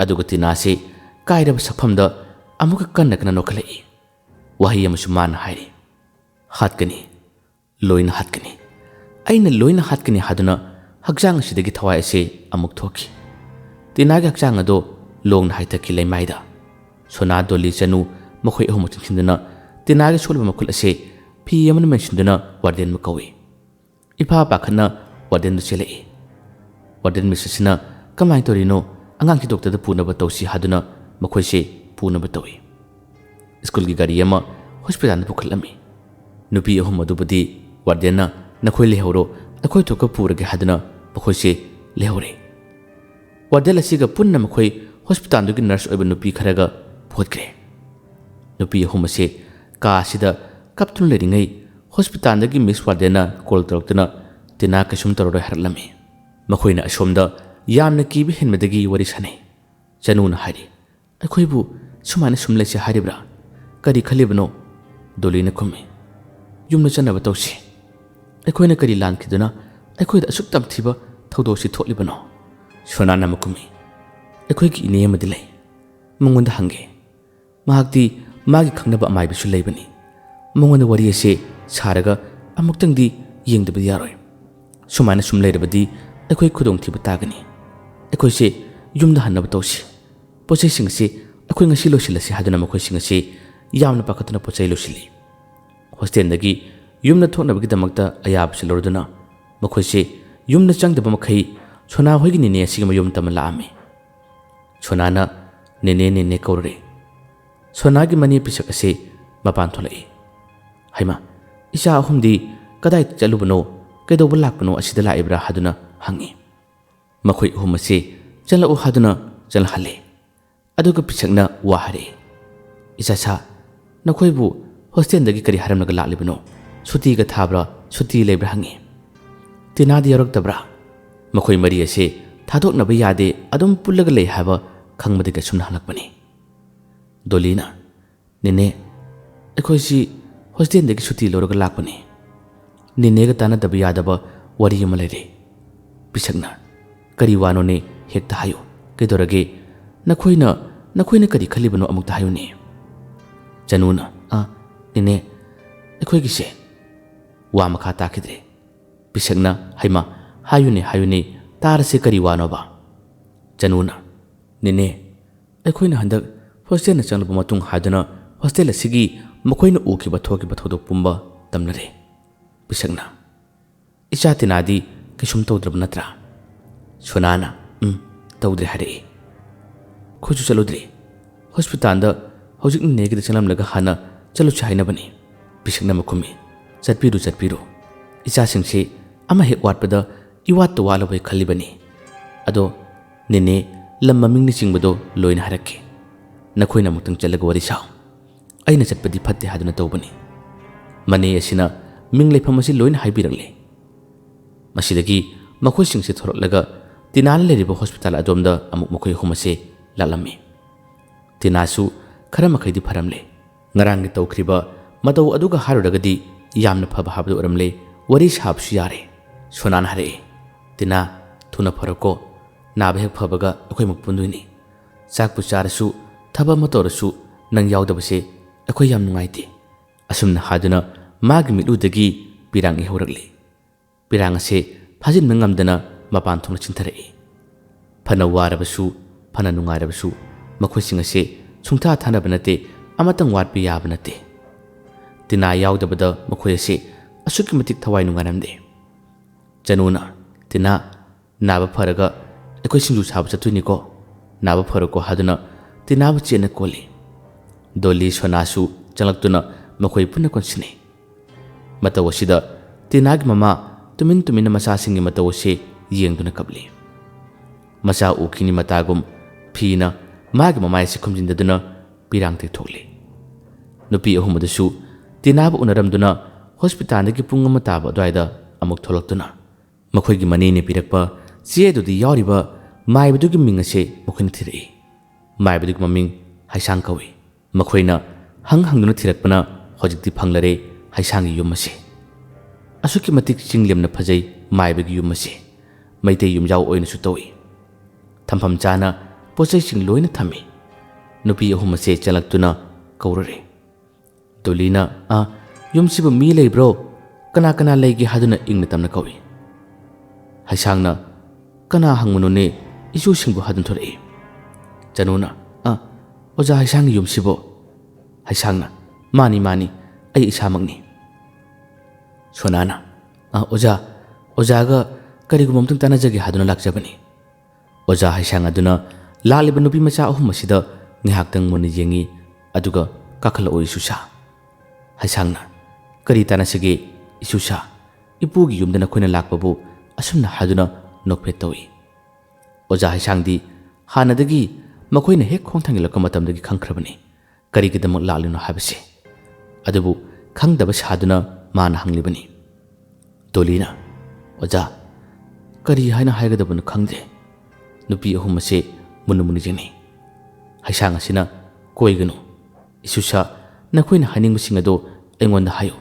Aduga tinase kairaba sakphamda amuka kanna nokhalai. Wahi amusuman hairi. Hatkani loina hatkani. Aina loina hatkani haduna hakjang asidagi thawai ase amuk thoki. Tinagi hakjang ado longna haitaki leimaida. Sona doli chanu makhoi ahum chinduna tinagi solba makul ase phi amana menshinduna warden makawi. Ipa pakhana warden du chelai. Warden misasina kamai torino angang ki doctor da punaba tawsi haduna makhoi se punaba tawi. School gi gari ama hospital da pukhalami. Nupi ahum adubadi wardenna nakhoi lehoro akhoi thoka purage haduna makhoi se lehore. Warden asiga punna makhoi hospital du gi nurse oiba nupi kharaga photgre. Nupi ahum ase ka asida kaptun leringai hospital da gi miss wardenna call tawtuna tina kasum tarore harlami. Makhoina asomda yamna kibi henmedagi wari sanai. Januna hari akhoibu sumana sumle se haribra kari khalibno dolina khumi. Yumna chanaba tawsi. Ekhoina kari lankiduna ekhoida asuk tamthiba thawdosi tholibano. Sonana makumi. Ekhoigi ine amadilai. Mungonda hange. Mahakti magi khangnaba amai bisu leibani. Mungonda wari ase saraga amuktangdi yengdaba yaroi. Sumana sum leirabadi ekhoi khudong thiba tagani. Ekhoi se yumda hannaba tawsi. Pochai singase ekhoi ngasi losilasi haduna makhoi singase yamna pakatuna pochai losili. Hostel dagi yumna thoknabagi damakta ayab silorduna makhoi se yumna changdaba makhai sona hoigi nene asigama yum tamala ami. Sonana nene kaurre. Sonagi mani pisak ase mapan tholai. Haima isa ahumdi kadai chalubano ꯀꯩꯗꯧꯕ ꯂꯥꯛꯄꯅꯣ ꯑꯁꯤꯗ ꯂꯥꯛꯏꯕ꯭ꯔꯥ ꯍꯥꯏꯗꯨꯅ ꯍꯪꯉꯤ꯫ ꯃꯈꯣꯏ ꯑꯍꯨꯝ ꯑꯁꯤ ꯆꯠꯂꯛꯎ ꯍꯥꯏꯗꯨꯅ ꯆꯠꯍꯜꯂꯦ꯫ ꯑꯗꯨꯒ ꯄꯤꯁꯛꯅ ꯋꯥ ꯍꯥꯏꯔꯛꯏ꯫ ꯏꯆꯥꯁꯥ, ꯅꯈꯣꯏꯕꯨ ꯍꯣꯁꯇꯦꯜꯗꯒꯤ ꯀꯔꯤ ꯍꯥꯏꯔꯝꯂꯒ ꯂꯥꯛꯂꯤꯕꯅꯣ? ꯁꯨꯇꯤꯒ ꯊꯥꯕ꯭ꯔꯥ? ꯁꯨꯇꯤ ꯂꯩꯕ꯭ꯔꯥ ꯍꯪꯉꯤ꯫ ꯇꯤꯅꯥꯗꯤ ꯌꯥꯎꯔꯛꯇꯕ꯭ꯔꯥ? ꯃꯈꯣꯏ ꯃꯔꯤ ꯑꯁꯤ ꯊꯥꯗꯣꯛꯅꯕ ꯌꯥꯗꯦ, ꯑꯗꯨꯝ ꯄꯨꯜꯂꯒ ꯂꯩ ꯍꯥꯏꯕ ꯈꯪꯕꯗꯒꯤ ꯑꯁꯨꯝꯅ ꯍꯜꯂꯛꯄꯅꯤ꯫ ꯗꯣꯂꯤꯅ, ꯅꯦꯅꯦ, ꯑꯩꯈꯣꯏꯁꯤ ꯍꯣꯁꯇꯦꯜꯗꯒꯤ ꯁꯨꯇꯤ ꯂꯧꯔꯒ ꯂꯥꯛꯄꯅꯤ꯫ ꯅꯦꯅꯦꯒ ꯇꯥꯟꯅꯗꯕ ꯌꯥꯗꯕ ꯋꯥꯔꯤ ꯑꯃ ꯂꯩꯔꯦ꯫ ꯄꯤꯁꯛꯅ, ꯀꯔꯤ ꯋꯥꯅꯣꯅꯦ? ꯍꯦꯛꯇ ꯍꯥꯏꯌꯨ꯫ ꯀꯩꯗꯧꯔꯒꯦ? ꯅꯈꯣꯏꯅ ꯀꯔꯤ ꯈꯜꯂꯤꯕꯅꯣ ꯑꯃꯨꯛꯇ ꯍꯥꯏꯌꯨꯅꯦ꯫ ꯆꯅꯨꯅ, ꯅꯦꯅꯦ, ꯑꯩꯈꯣꯏꯒꯤꯁꯦ꯫ ꯋꯥ ꯃꯈꯥ ꯇꯥꯈꯤꯗ꯭ꯔꯦ꯫ ꯄꯤꯁꯛꯅ, ꯍꯩꯃꯥ, ꯍꯥꯏꯌꯨꯅꯦ, ꯇꯥꯔꯁꯦ ꯀꯔꯤ ꯋꯥꯅꯣꯕ? ꯆꯅꯨꯅ, ꯅꯦꯅꯦ, ꯑꯩꯈꯣꯏꯅ ꯍꯟꯗꯛ ꯍꯣꯁꯇꯦꯜꯗ ꯆꯪꯂꯕ ꯃꯇꯨꯡ ꯍꯥꯏꯗꯨꯅ ꯍꯣꯁꯇꯦꯜ ꯑꯁꯤꯒꯤ ꯃꯈꯣꯏꯅ ꯎꯈꯤꯕ ꯊꯣꯛꯈꯤꯕ ꯊꯧꯗꯣꯛ ꯄꯨꯝꯕ ꯇꯝꯅꯔꯦ꯫ ꯄꯤꯁꯛꯅ, ꯏꯆꯥ ꯇꯤꯅꯥꯗꯤ ꯀꯩꯁꯨꯝ ꯇꯧꯗ꯭ꯔꯕ ꯅꯠꯇ꯭ꯔꯥ? ꯁꯣꯅꯥꯅ, ꯇꯧꯗ꯭ꯔꯦ ꯍꯥꯏꯔꯛꯏ꯫ ꯑꯩꯈꯣꯏꯁꯨ ꯆꯠꯂꯨꯗ꯭ꯔꯤ꯫ ꯍꯣꯁꯄꯤꯇꯥꯜꯗ ꯍꯧꯖꯤꯛ ꯅꯦꯅꯦꯒꯤꯗ ꯆꯪꯂꯝꯂꯒ ꯍꯥꯟꯅ ꯆꯠꯂꯨꯁꯤ ꯍꯥꯏꯅꯕꯅꯤ꯫ ꯄꯤꯁꯛꯅ ꯃꯈꯨꯝꯃꯤ꯫ ꯆꯠꯄꯤꯔꯨ꯫ ꯏꯆꯥꯁꯤꯡꯁꯤ ꯑꯃ ꯍꯦꯛ ꯋꯥꯠꯄꯗ ꯏꯋꯥꯠꯇ ꯋꯥꯠꯂꯕꯣꯏ ꯈꯜꯂꯤꯕꯅꯤ꯫ ꯑꯗꯣ ꯅꯦꯅꯦ, ꯂꯝ ꯃꯃꯤꯡꯅꯆꯤꯡꯕꯗꯣ ꯂꯣꯏꯅ ꯍꯥꯏꯔꯛꯀꯦ꯫ ꯅꯈꯣꯏꯅ ꯑꯃꯨꯛꯇꯪ ꯆꯠꯂꯒ ꯋꯥꯔꯤ ꯁꯥꯎ꯫ ꯑꯩꯅ ꯆꯠꯄꯗꯤ ꯐꯠꯇꯦ ꯍꯥꯏꯗꯨꯅ ꯇꯧꯕꯅꯤ꯫ ꯃꯅꯦ ꯑꯁꯤꯅ ꯃꯤꯡ ꯂꯩꯐꯝ ꯑꯁꯤ ꯂꯣꯏꯅ ꯍꯥꯏꯕꯤꯔꯛꯂꯦ꯫ ꯃꯁꯤꯗꯒꯤ ꯃꯈꯣꯏꯁꯤꯡꯁꯤ ꯊꯣꯔꯛꯂꯒ ꯇꯤꯅꯥꯅ ꯂꯩꯔꯤꯕ ꯍꯣꯁꯄꯤꯇꯥꯜ ꯑꯗꯣꯝꯗ ꯑꯃꯨꯛ ꯃꯈꯣꯏ ꯑꯍꯨꯝ ꯑꯁꯤ ꯂꯥꯛꯂꯝꯃꯤ꯫ ꯇꯤꯅꯥꯁꯨ ꯈꯔ ꯃꯈꯩꯗꯤ ꯐꯔꯝꯂꯦ꯫ ꯉꯔꯥꯡꯒꯤ ꯇꯧꯈ꯭ꯔꯤꯕ ꯃꯇꯧ ꯑꯗꯨꯒ ꯍꯥꯏꯔꯨꯔꯒꯗꯤ ꯌꯥꯝꯅ ꯐꯕ ꯍꯥꯏꯕꯗꯨ ꯑꯣꯏꯔꯝꯂꯦ꯫ ꯋꯥꯔꯤ ꯁꯥꯕꯁꯨ ꯌꯥꯔꯦ꯫ ꯁꯣꯅꯥꯅ ꯍꯥꯏꯔꯛꯏ꯫ ꯇꯤꯅꯥ, ꯊꯨꯅ ꯐꯔꯣꯀꯣ꯫ ꯅꯥꯕ ꯍꯦꯛ ꯐꯕꯒ ꯑꯩꯈꯣꯏꯃꯨꯛ ꯄꯨꯟꯗꯣꯏꯅꯤ꯫ ꯆꯥꯛꯄꯨ ꯆꯥꯔꯁꯨ ꯊꯕꯛ ꯑꯃ ꯇꯧꯔꯁꯨ ꯅꯪ ꯌꯥꯎꯗꯕꯁꯦ ꯑꯩꯈꯣই ꯌꯥꯝ ꯅꯨꯡꯉꯥꯏꯇꯦ꯫ ꯑꯁꯨꯝꯅ ꯍꯥꯏꯗꯨꯅ ꯃꯥꯒꯤ ꯃꯤꯠꯂꯨꯗꯒꯤ ꯄꯤꯔꯥꯡ ꯏꯍꯧꯔꯛꯂꯤ꯫ ꯄꯤꯔꯥꯡ ꯑꯁꯤ ꯐꯥꯖꯤꯟꯕ ꯉꯝꯗꯅ ꯃꯄꯥꯟ ꯊꯣꯛꯅ ꯆꯤꯟꯊꯔꯛꯏ꯫ ꯐꯅ ꯋꯥꯔꯕꯁꯨ ꯐꯅ ꯅꯨꯡꯉꯥꯏꯔꯕꯁꯨ ꯃꯈꯣꯏꯁꯤꯡ ꯑꯁꯤ ꯁꯨꯡꯊꯥ ꯊꯥꯅꯕ ꯅꯠꯇꯦ, ꯑꯃꯇꯪ ꯋꯥꯠꯄ ꯌꯥꯕ ꯅꯠꯇꯦ꯫ ꯇꯤꯅꯥ ꯌꯥꯎꯗꯕꯗ ꯃꯈꯣꯏ ꯑꯁꯤ ꯑꯁꯨꯛꯀꯤ ꯃꯇꯤꯛ ꯊꯋꯥꯏ ꯅꯨꯡꯉꯥꯏꯔꯝꯗꯦ꯫ ꯆꯅꯨꯅ, ꯇꯤꯅꯥ, ꯅꯥꯕ ꯐꯔꯒ ꯑꯩꯈꯣꯏ ꯁꯤꯡꯖꯨ ꯆꯥꯕ ꯆꯠꯇꯣꯏꯅꯤꯀꯣ꯫ ꯅꯥꯕ ꯐꯔꯣꯀꯣ ꯍꯥꯏꯗꯨꯅ ꯇꯤꯅꯥꯕꯨ ꯆꯦꯠꯅ ꯀꯣꯜꯂꯤ꯫ ꯗꯣꯂꯤ, ꯁꯣꯅꯥꯁꯨ ꯆꯪꯂꯛꯇꯨꯅ ꯃꯈꯣꯏ ꯄꯨꯟꯅ ꯀꯣꯟꯁꯤꯟꯅꯩ꯫ ꯃꯇꯧ ꯑꯁꯤꯗ ꯇꯤꯅꯥꯒꯤ ꯃꯃꯥ ꯇꯨꯃꯤꯟꯅ ꯃꯆꯥꯁꯤꯡꯒꯤ ꯃꯇꯧ ꯑꯁꯤ ꯌꯦꯡꯗꯨꯅ ꯀꯞꯂꯤ꯫ ꯃꯆꯥ ꯎꯈꯤꯅꯤ ꯃꯇꯥꯒꯨꯝ ꯐꯤꯅ ꯃꯥꯒꯤ ꯃꯃꯥꯏ ꯑꯁꯤ ꯈꯨꯝꯖꯤꯟꯗꯗꯨꯅ ꯄꯤꯔꯥꯡ ꯇꯩꯊꯣꯛꯂꯤ꯫ ꯅꯨꯄꯤ ꯑꯍꯨꯝ ꯑꯗꯨꯁꯨ ꯇꯤꯅꯥꯕꯨ ꯎꯅꯔꯝꯗꯨꯅ ꯍꯣꯁꯄꯤꯇꯥꯜꯗꯒꯤ ꯄꯨꯡ 1 ꯇꯥꯕ ꯑꯗꯨꯋꯥꯏꯗ ꯑꯃꯨꯛ ꯊꯣꯛꯂꯛꯇꯨꯅ ꯃꯈꯣꯏꯒꯤ ꯃꯅꯦꯅ ꯄꯤꯔꯛꯄ ꯆꯦ ꯑꯗꯨꯗ ꯌꯥꯎꯔꯤꯕ ꯃꯥꯏꯕꯗꯨꯒꯤ ꯃꯤꯡ ꯑꯁꯤ ꯃꯈꯣꯏꯅ ꯊꯤꯔꯛꯏ꯫ ꯃꯥꯏꯕꯗꯨꯒꯤ ꯃꯃꯤꯡ ꯍꯩꯁꯥꯡ ꯀꯧꯏ꯫ ꯃꯈꯣꯏꯅ ꯍꯪꯗꯨꯅ ꯊꯤꯔꯛꯄꯅ ꯍꯧꯖꯤꯛꯇꯤ ꯐꯪꯂꯔꯦ ꯍꯩꯁꯥꯡꯒꯤ ꯌꯨꯝ ꯑꯁꯤ꯫ ꯑꯁꯨꯛꯀꯤ ꯃꯇꯤꯛ ꯆꯤꯡꯂꯦꯝꯅ ꯐꯖꯩ ꯃꯥꯏꯕꯒꯤ ꯌꯨꯝ ꯑꯁꯤ꯫ ꯃꯩꯇꯩ ꯌꯨꯝꯖꯥꯎ ꯑꯣꯏꯅꯁꯨ ꯇꯧꯏ꯫ ꯊꯝꯐꯝ ꯆꯥꯅ ꯄꯣꯠꯆꯩꯁꯤꯡ ꯂꯣꯏꯅ ꯊꯝꯃꯤ꯫ ꯅꯨꯄꯤ ꯑꯍꯨꯝ ꯑꯁꯤ ꯆꯪꯂꯛꯇꯨꯅ ꯀꯧꯔꯔꯦ꯫ ꯗꯣꯂꯤꯅ, ꯌꯨꯝꯁꯤꯕꯨ ꯃꯤ ꯂꯩꯕ꯭ꯔꯣ? ꯀꯅꯥ ꯂꯩꯒꯦ ꯍꯥꯏꯗꯨꯅ ꯏꯪꯅ ꯇꯞꯅ ꯀꯧꯏ꯫ ꯍꯩꯁꯥꯡꯅ, ꯀꯅꯥ ꯍꯪꯕꯅꯣꯅꯦ ꯏꯁꯨꯁꯤꯡꯕꯨ ꯍꯥꯏꯗꯨꯅ ꯊꯣꯔꯛꯏ꯫ ꯆꯅꯨꯅ, ꯑꯣꯖꯥ ꯍꯩꯁꯥꯡꯒꯤ ꯌꯨꯝꯁꯤꯕꯣ? ꯍꯩꯁꯥꯡꯅ, ꯃꯥꯅꯤ, ꯑꯩ ꯏꯁꯥꯃꯛꯅꯤ꯫ ꯁꯣꯅꯥꯅ, ꯑꯣꯖꯥꯒ ꯀꯔꯤꯒꯨꯝꯕ ꯑꯃꯇꯪ ꯇꯥꯟꯅꯖꯒꯦ ꯍꯥꯏꯗꯨꯅ ꯂꯥꯛꯆꯕꯅꯤ꯫ ꯑꯣꯖꯥ ꯍꯩꯁꯥꯡ ꯑꯗꯨꯅ ꯂꯥꯛꯂꯤꯕ ꯅꯨꯄꯤ ꯃꯆꯥ ꯑꯍꯨꯝ ꯑꯁꯤꯗ ꯉꯥꯏꯍꯥꯛꯇꯪ ꯃꯨꯟꯅ ꯌꯦꯡꯉꯤ, ꯑꯗꯨꯒ ꯀꯥꯈꯠꯂꯛꯑꯣ ꯏꯁꯨꯁꯥ꯫ ꯍꯩꯁꯥꯡꯅ, ꯀꯔꯤ ꯇꯥꯟꯅꯁꯤꯒꯦ ꯏꯁꯨꯁꯥ? ꯏꯄꯨꯒꯤ ꯌꯨꯝꯗ ꯅꯈꯣꯏꯅ ꯂꯥꯛꯄꯕꯨ ꯑꯁꯨꯝꯅ ꯍꯥꯏꯗꯨꯅ ꯅꯣꯛꯐꯦꯠ ꯇꯧꯏ꯫ ꯑꯣꯖꯥ ꯍꯩꯁꯥꯡꯗꯤ ꯍꯥꯟꯅꯗꯒꯤ ꯃꯈꯣꯏꯅ ꯍꯦꯛ ꯈꯣꯡ ꯊꯥꯡꯖꯤꯜꯂꯛꯄ ꯃꯇꯝꯗꯒꯤ ꯈꯪꯈ꯭ꯔꯕꯅꯤ ꯀꯔꯤꯒꯤꯗꯃꯛ ꯂꯥꯛꯂꯤꯅꯣ ꯍꯥꯏꯕꯁꯦ꯫ ꯑꯗꯨꯕꯨ ꯈꯪꯗꯕ ꯁꯥꯗꯨꯅ ꯃꯥꯅ ꯍꯪꯂꯤꯕꯅꯤ꯫ ꯗꯣꯂꯤꯅ, ꯑꯣꯖꯥ, ꯀꯔꯤ ꯍꯥꯏꯅ ꯍꯥꯏꯒꯗꯕꯅꯣ ꯈꯪꯗꯦ꯫ ꯅꯨꯄꯤ ꯑꯍꯨꯝ ꯑꯁꯤ ꯃꯨꯟꯅ ꯌꯦꯡꯅꯩ꯫ ꯍꯩꯁꯥꯡ ꯑꯁꯤꯅ, ꯀꯣꯏꯒꯅꯨ ꯏꯁꯨꯁꯥ, ꯅꯈꯣꯏꯅ ꯍꯥꯏꯅꯤꯡꯕꯁꯤꯡ ꯑꯗꯣ ꯑꯩꯉꯣꯟꯗ ꯍꯥꯏꯌꯨ꯫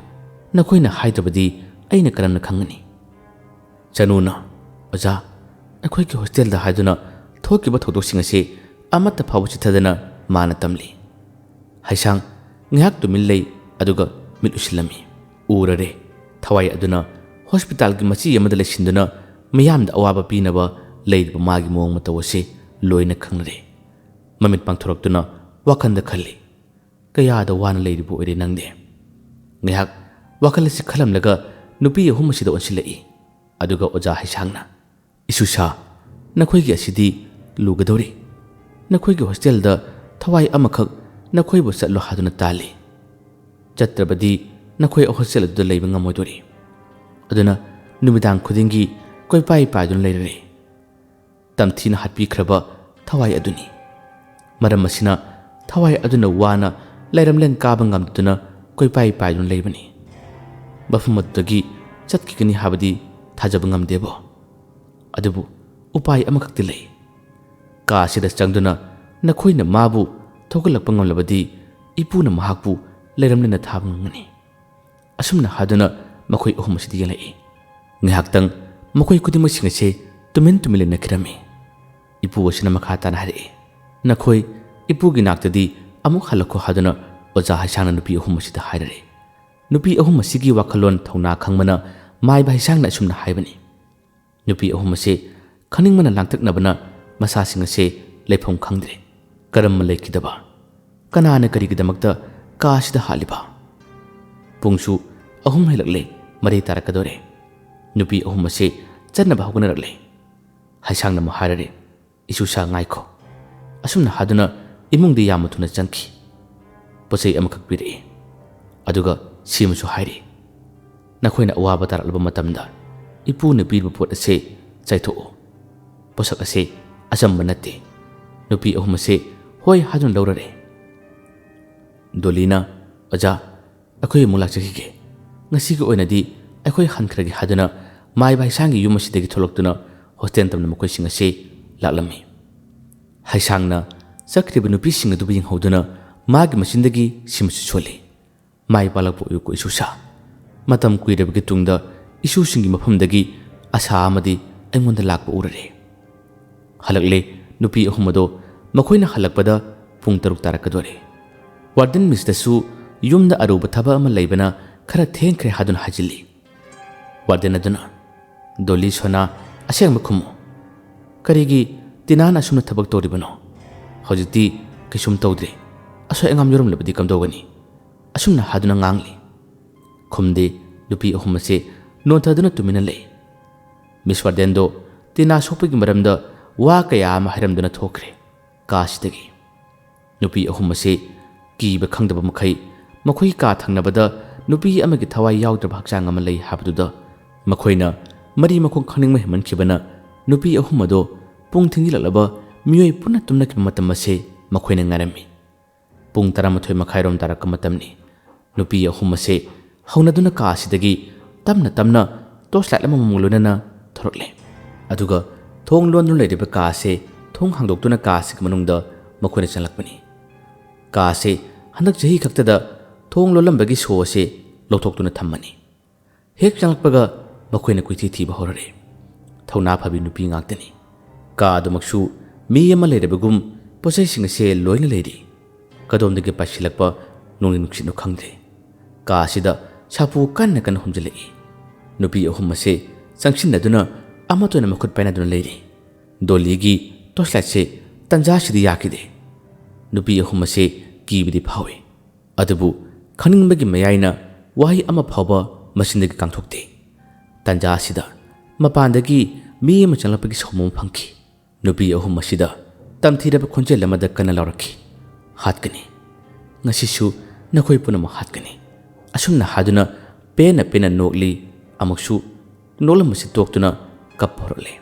ꯅꯈꯣꯏꯅ ꯍꯥꯏꯗ꯭ꯔꯕꯗꯤ ꯑꯩꯅ ꯀꯔꯝꯅ ꯈꯪꯒꯅꯤ? ꯆꯅꯨꯅ, ꯑꯣꯖꯥ, ꯑꯩꯈꯣꯏꯒꯤ ꯍꯣꯁꯇꯦꯜꯗ ꯍꯥꯏꯗꯨꯅ ꯊꯣꯛꯈꯤꯕ ꯊꯧꯗꯣꯛꯁꯤꯡ ꯑꯁꯤ ꯑꯃꯠꯇ ꯐꯥꯎꯕ ꯆꯤꯊꯗꯅ ꯃꯥꯅ ꯇꯝꯂꯤ꯫ ꯍꯩꯁꯥꯡ ꯉꯥꯏꯍꯥꯛ ꯇꯨꯃꯤꯟ ꯂꯩ, ꯑꯗꯨꯒ ꯃꯤꯠ ꯎꯏꯁꯤꯜꯂꯝꯃꯤ꯫ ꯎꯔꯔꯦ ꯊꯋꯥꯏ ꯑꯗꯨꯅ ꯍꯣꯁꯄꯤꯇꯥꯜꯒꯤ ꯃꯆꯤ ꯑꯃꯗ ꯂꯩꯁꯤꯟꯗꯨꯅ ꯃꯤꯌꯥꯝꯗ ꯑꯋꯥꯕ ꯄꯤꯅꯕ ꯂꯩꯔꯤꯕ ꯃꯥꯒꯤ ꯃꯑꯣꯡ ꯃꯇꯧ ꯑꯁꯤ ꯂꯣꯏꯅ ꯈꯪꯂꯔꯦ꯫ ꯃꯃꯤꯠ ꯄꯥꯡꯊꯣꯔꯛꯇꯨꯅ ꯋꯥꯈꯜꯗ ꯈꯜꯂꯤ꯫ ꯀꯌꯥꯗ ꯋꯥꯅ ꯂꯩꯔꯤꯕ ꯑꯣꯏꯔꯦ ꯅꯪꯗꯤ꯫ ꯉꯥꯏꯍꯥꯛ ꯋꯥꯈꯜ ꯑꯁꯤ ꯈꯜꯂꯝꯂꯒ ꯅꯨꯄꯤ ꯑꯍꯨꯝ ꯑꯁꯤꯗ ꯑꯣꯟꯁꯤꯜꯂꯛꯏ꯫ ꯑꯗꯨꯒ ꯑꯣꯖꯥ ꯍꯩꯁꯥꯡꯅ, ꯏꯁꯨꯁꯥ, ꯅꯈꯣꯏꯒꯤ ꯑꯁꯤꯗꯤ ꯂꯨꯒꯗꯧꯔꯤ꯫ ꯅꯈꯣꯏꯒꯤ ꯍꯣꯁꯇꯦꯜꯗ ꯊꯋꯥꯏ ꯑꯃꯈꯛ ꯅꯈꯣꯏꯕꯨ ꯆꯠꯂꯣ ꯍꯥꯏꯗꯨꯅ ꯇꯥꯜꯂꯤ꯫ ꯆꯠꯇ꯭ꯔꯕꯗꯤ ꯅꯈꯣꯏ ꯍꯣꯁꯇꯦꯜ ꯑꯗꯨꯗ ꯂꯩꯕ ꯉꯝꯃꯣꯏꯗꯣꯔꯤ꯫ ꯑꯗꯨꯅ नुमिदांग खुदिंगी कोइपाई पाइदुन लेररे तमथीना हाटपीख्रबा थवाई अदुनी मरम असिना थवाई अदुना वाना लैरमलेन काबा ngamduna कोइपाई पाइदुन लेबनी मफम अदुगी चटकिगनी हाबदी थाजब ngamdebo अदुबु उपाय अमखक्ति लै कासिदा चंगदुना नखोइना माबु थोगलकपा ngamlabadi ipuna mahakpu लैरमलेन थाब ngani असुमना हादुना मखोइ अहुम सिदि यलाई nghaktang मखोइ खुदिमक सिंगसे तुमिन तुमिले नखिरमी इपु वसिना मखा ताना हरे नखोइ इपुगी नाक्तदी अमुक हलखो हादुना ओजा हाइसांगना नुपी अहुम सिदा हाइररे नुपी अहुम सिगी वाखलोन थौना खंगमना माइ बाइसांगना असुमना हाइबनी नुपी अहुम से खनिंगमना लांगतकनबना मसा सिंगसे लेफम खंगद्रे करम लेखिदबा कनाना करिगिदमक्ता कासिदा हालिबा पुंगसु अहुम हेलकले मरे तारकदोरे नुपी अहुम से चन्नबा हौगनरले हाइसांगना महाररे इसुसा ngaiko असुमना हादुना इमुंगदि यामथुना चंखि पोसै अमखक पिरे अदुगा सिमसु हाइरे नखोइना अवाबा तारलबा मतमदा इपुना पीरबा पोट असे चाइथो पोसक असे असम्ब नते नुपी अहुम से होय हादुन लौररे दोलीना अजा अखोइ मुलाक चखिगे ngasiga oinadi अखोइ हनखरगी हादुना माइ बाइसांगी yum असिदगी थोलक्तुना hostel tamna mokoi singa se laklami haisangna sakriba nupi singa du bing hoduna magi masindagi simsu chole mai palakpo yu ko isusa matam kuirabagi tungda isu singi mafamdagi asa amadi aingonda lakpa urare halakle nupi ahumado makoina halakpada pung taruk tarakadore warden misdasu yumda aruba thaba ama leibana khara thengkhre hadun hajili warden aduna doli sona aseng makhumo karigi tinana asumna thabak toribano hojiti kisum tawdre aso engam yorum labadi kamdogani asumna haduna ngangli khumde nupi ahum se nontaduna tumina le miss wardendo tina sopigi maramda wa kaya ma haramduna thokre kasidagi nupi ahum se kiba khangdaba makhai makhoi ka thangnabada nupi amagi thawai yawdra bhakchang ama lei habduda makhoina mari makhong khangning mai man khibana nupi ahum ado pung thingi lalaba miyoi punna tumna ki matam ase makhoina ngarami pung 13 makhairom tarak matamni nupi ahum ase haunaduna ka asidagi tamna tamna toslat lama mumulunana thorokle aduga thong lon leiriba ka ase thong hangdoktuna ka ase manungda makhoina chalakpani ka ase handak jahi khaktada thong lolambagi so ase lotoktuna thammani hek chalakpaga makhoina kuithi thiba horare thona phabi nupi ngaktani ka adumaksu mi ama leirabagum posai singa se loina leiri kadomdagi pasilakpa nungni nuksinu khangde ka asida sapu kanna kan humjale nupi ahum ase sangsinaduna amatona makhut paina duna leiri doligi toslat se tanja sidi yakide nupi ahum ase kibidi phawe adubu khaningbagi mayaina wahi ama phawba masindagi kangthokte tanja sida mapandagi mi ama changlapagi somom phangki nupi ahum asida tamthiraba khonjel amada kana laurakhi hatkani ngasisu nakhoi punama hatkani asumna haduna pena pena nokli amaksu nolam si toktuna kaphorle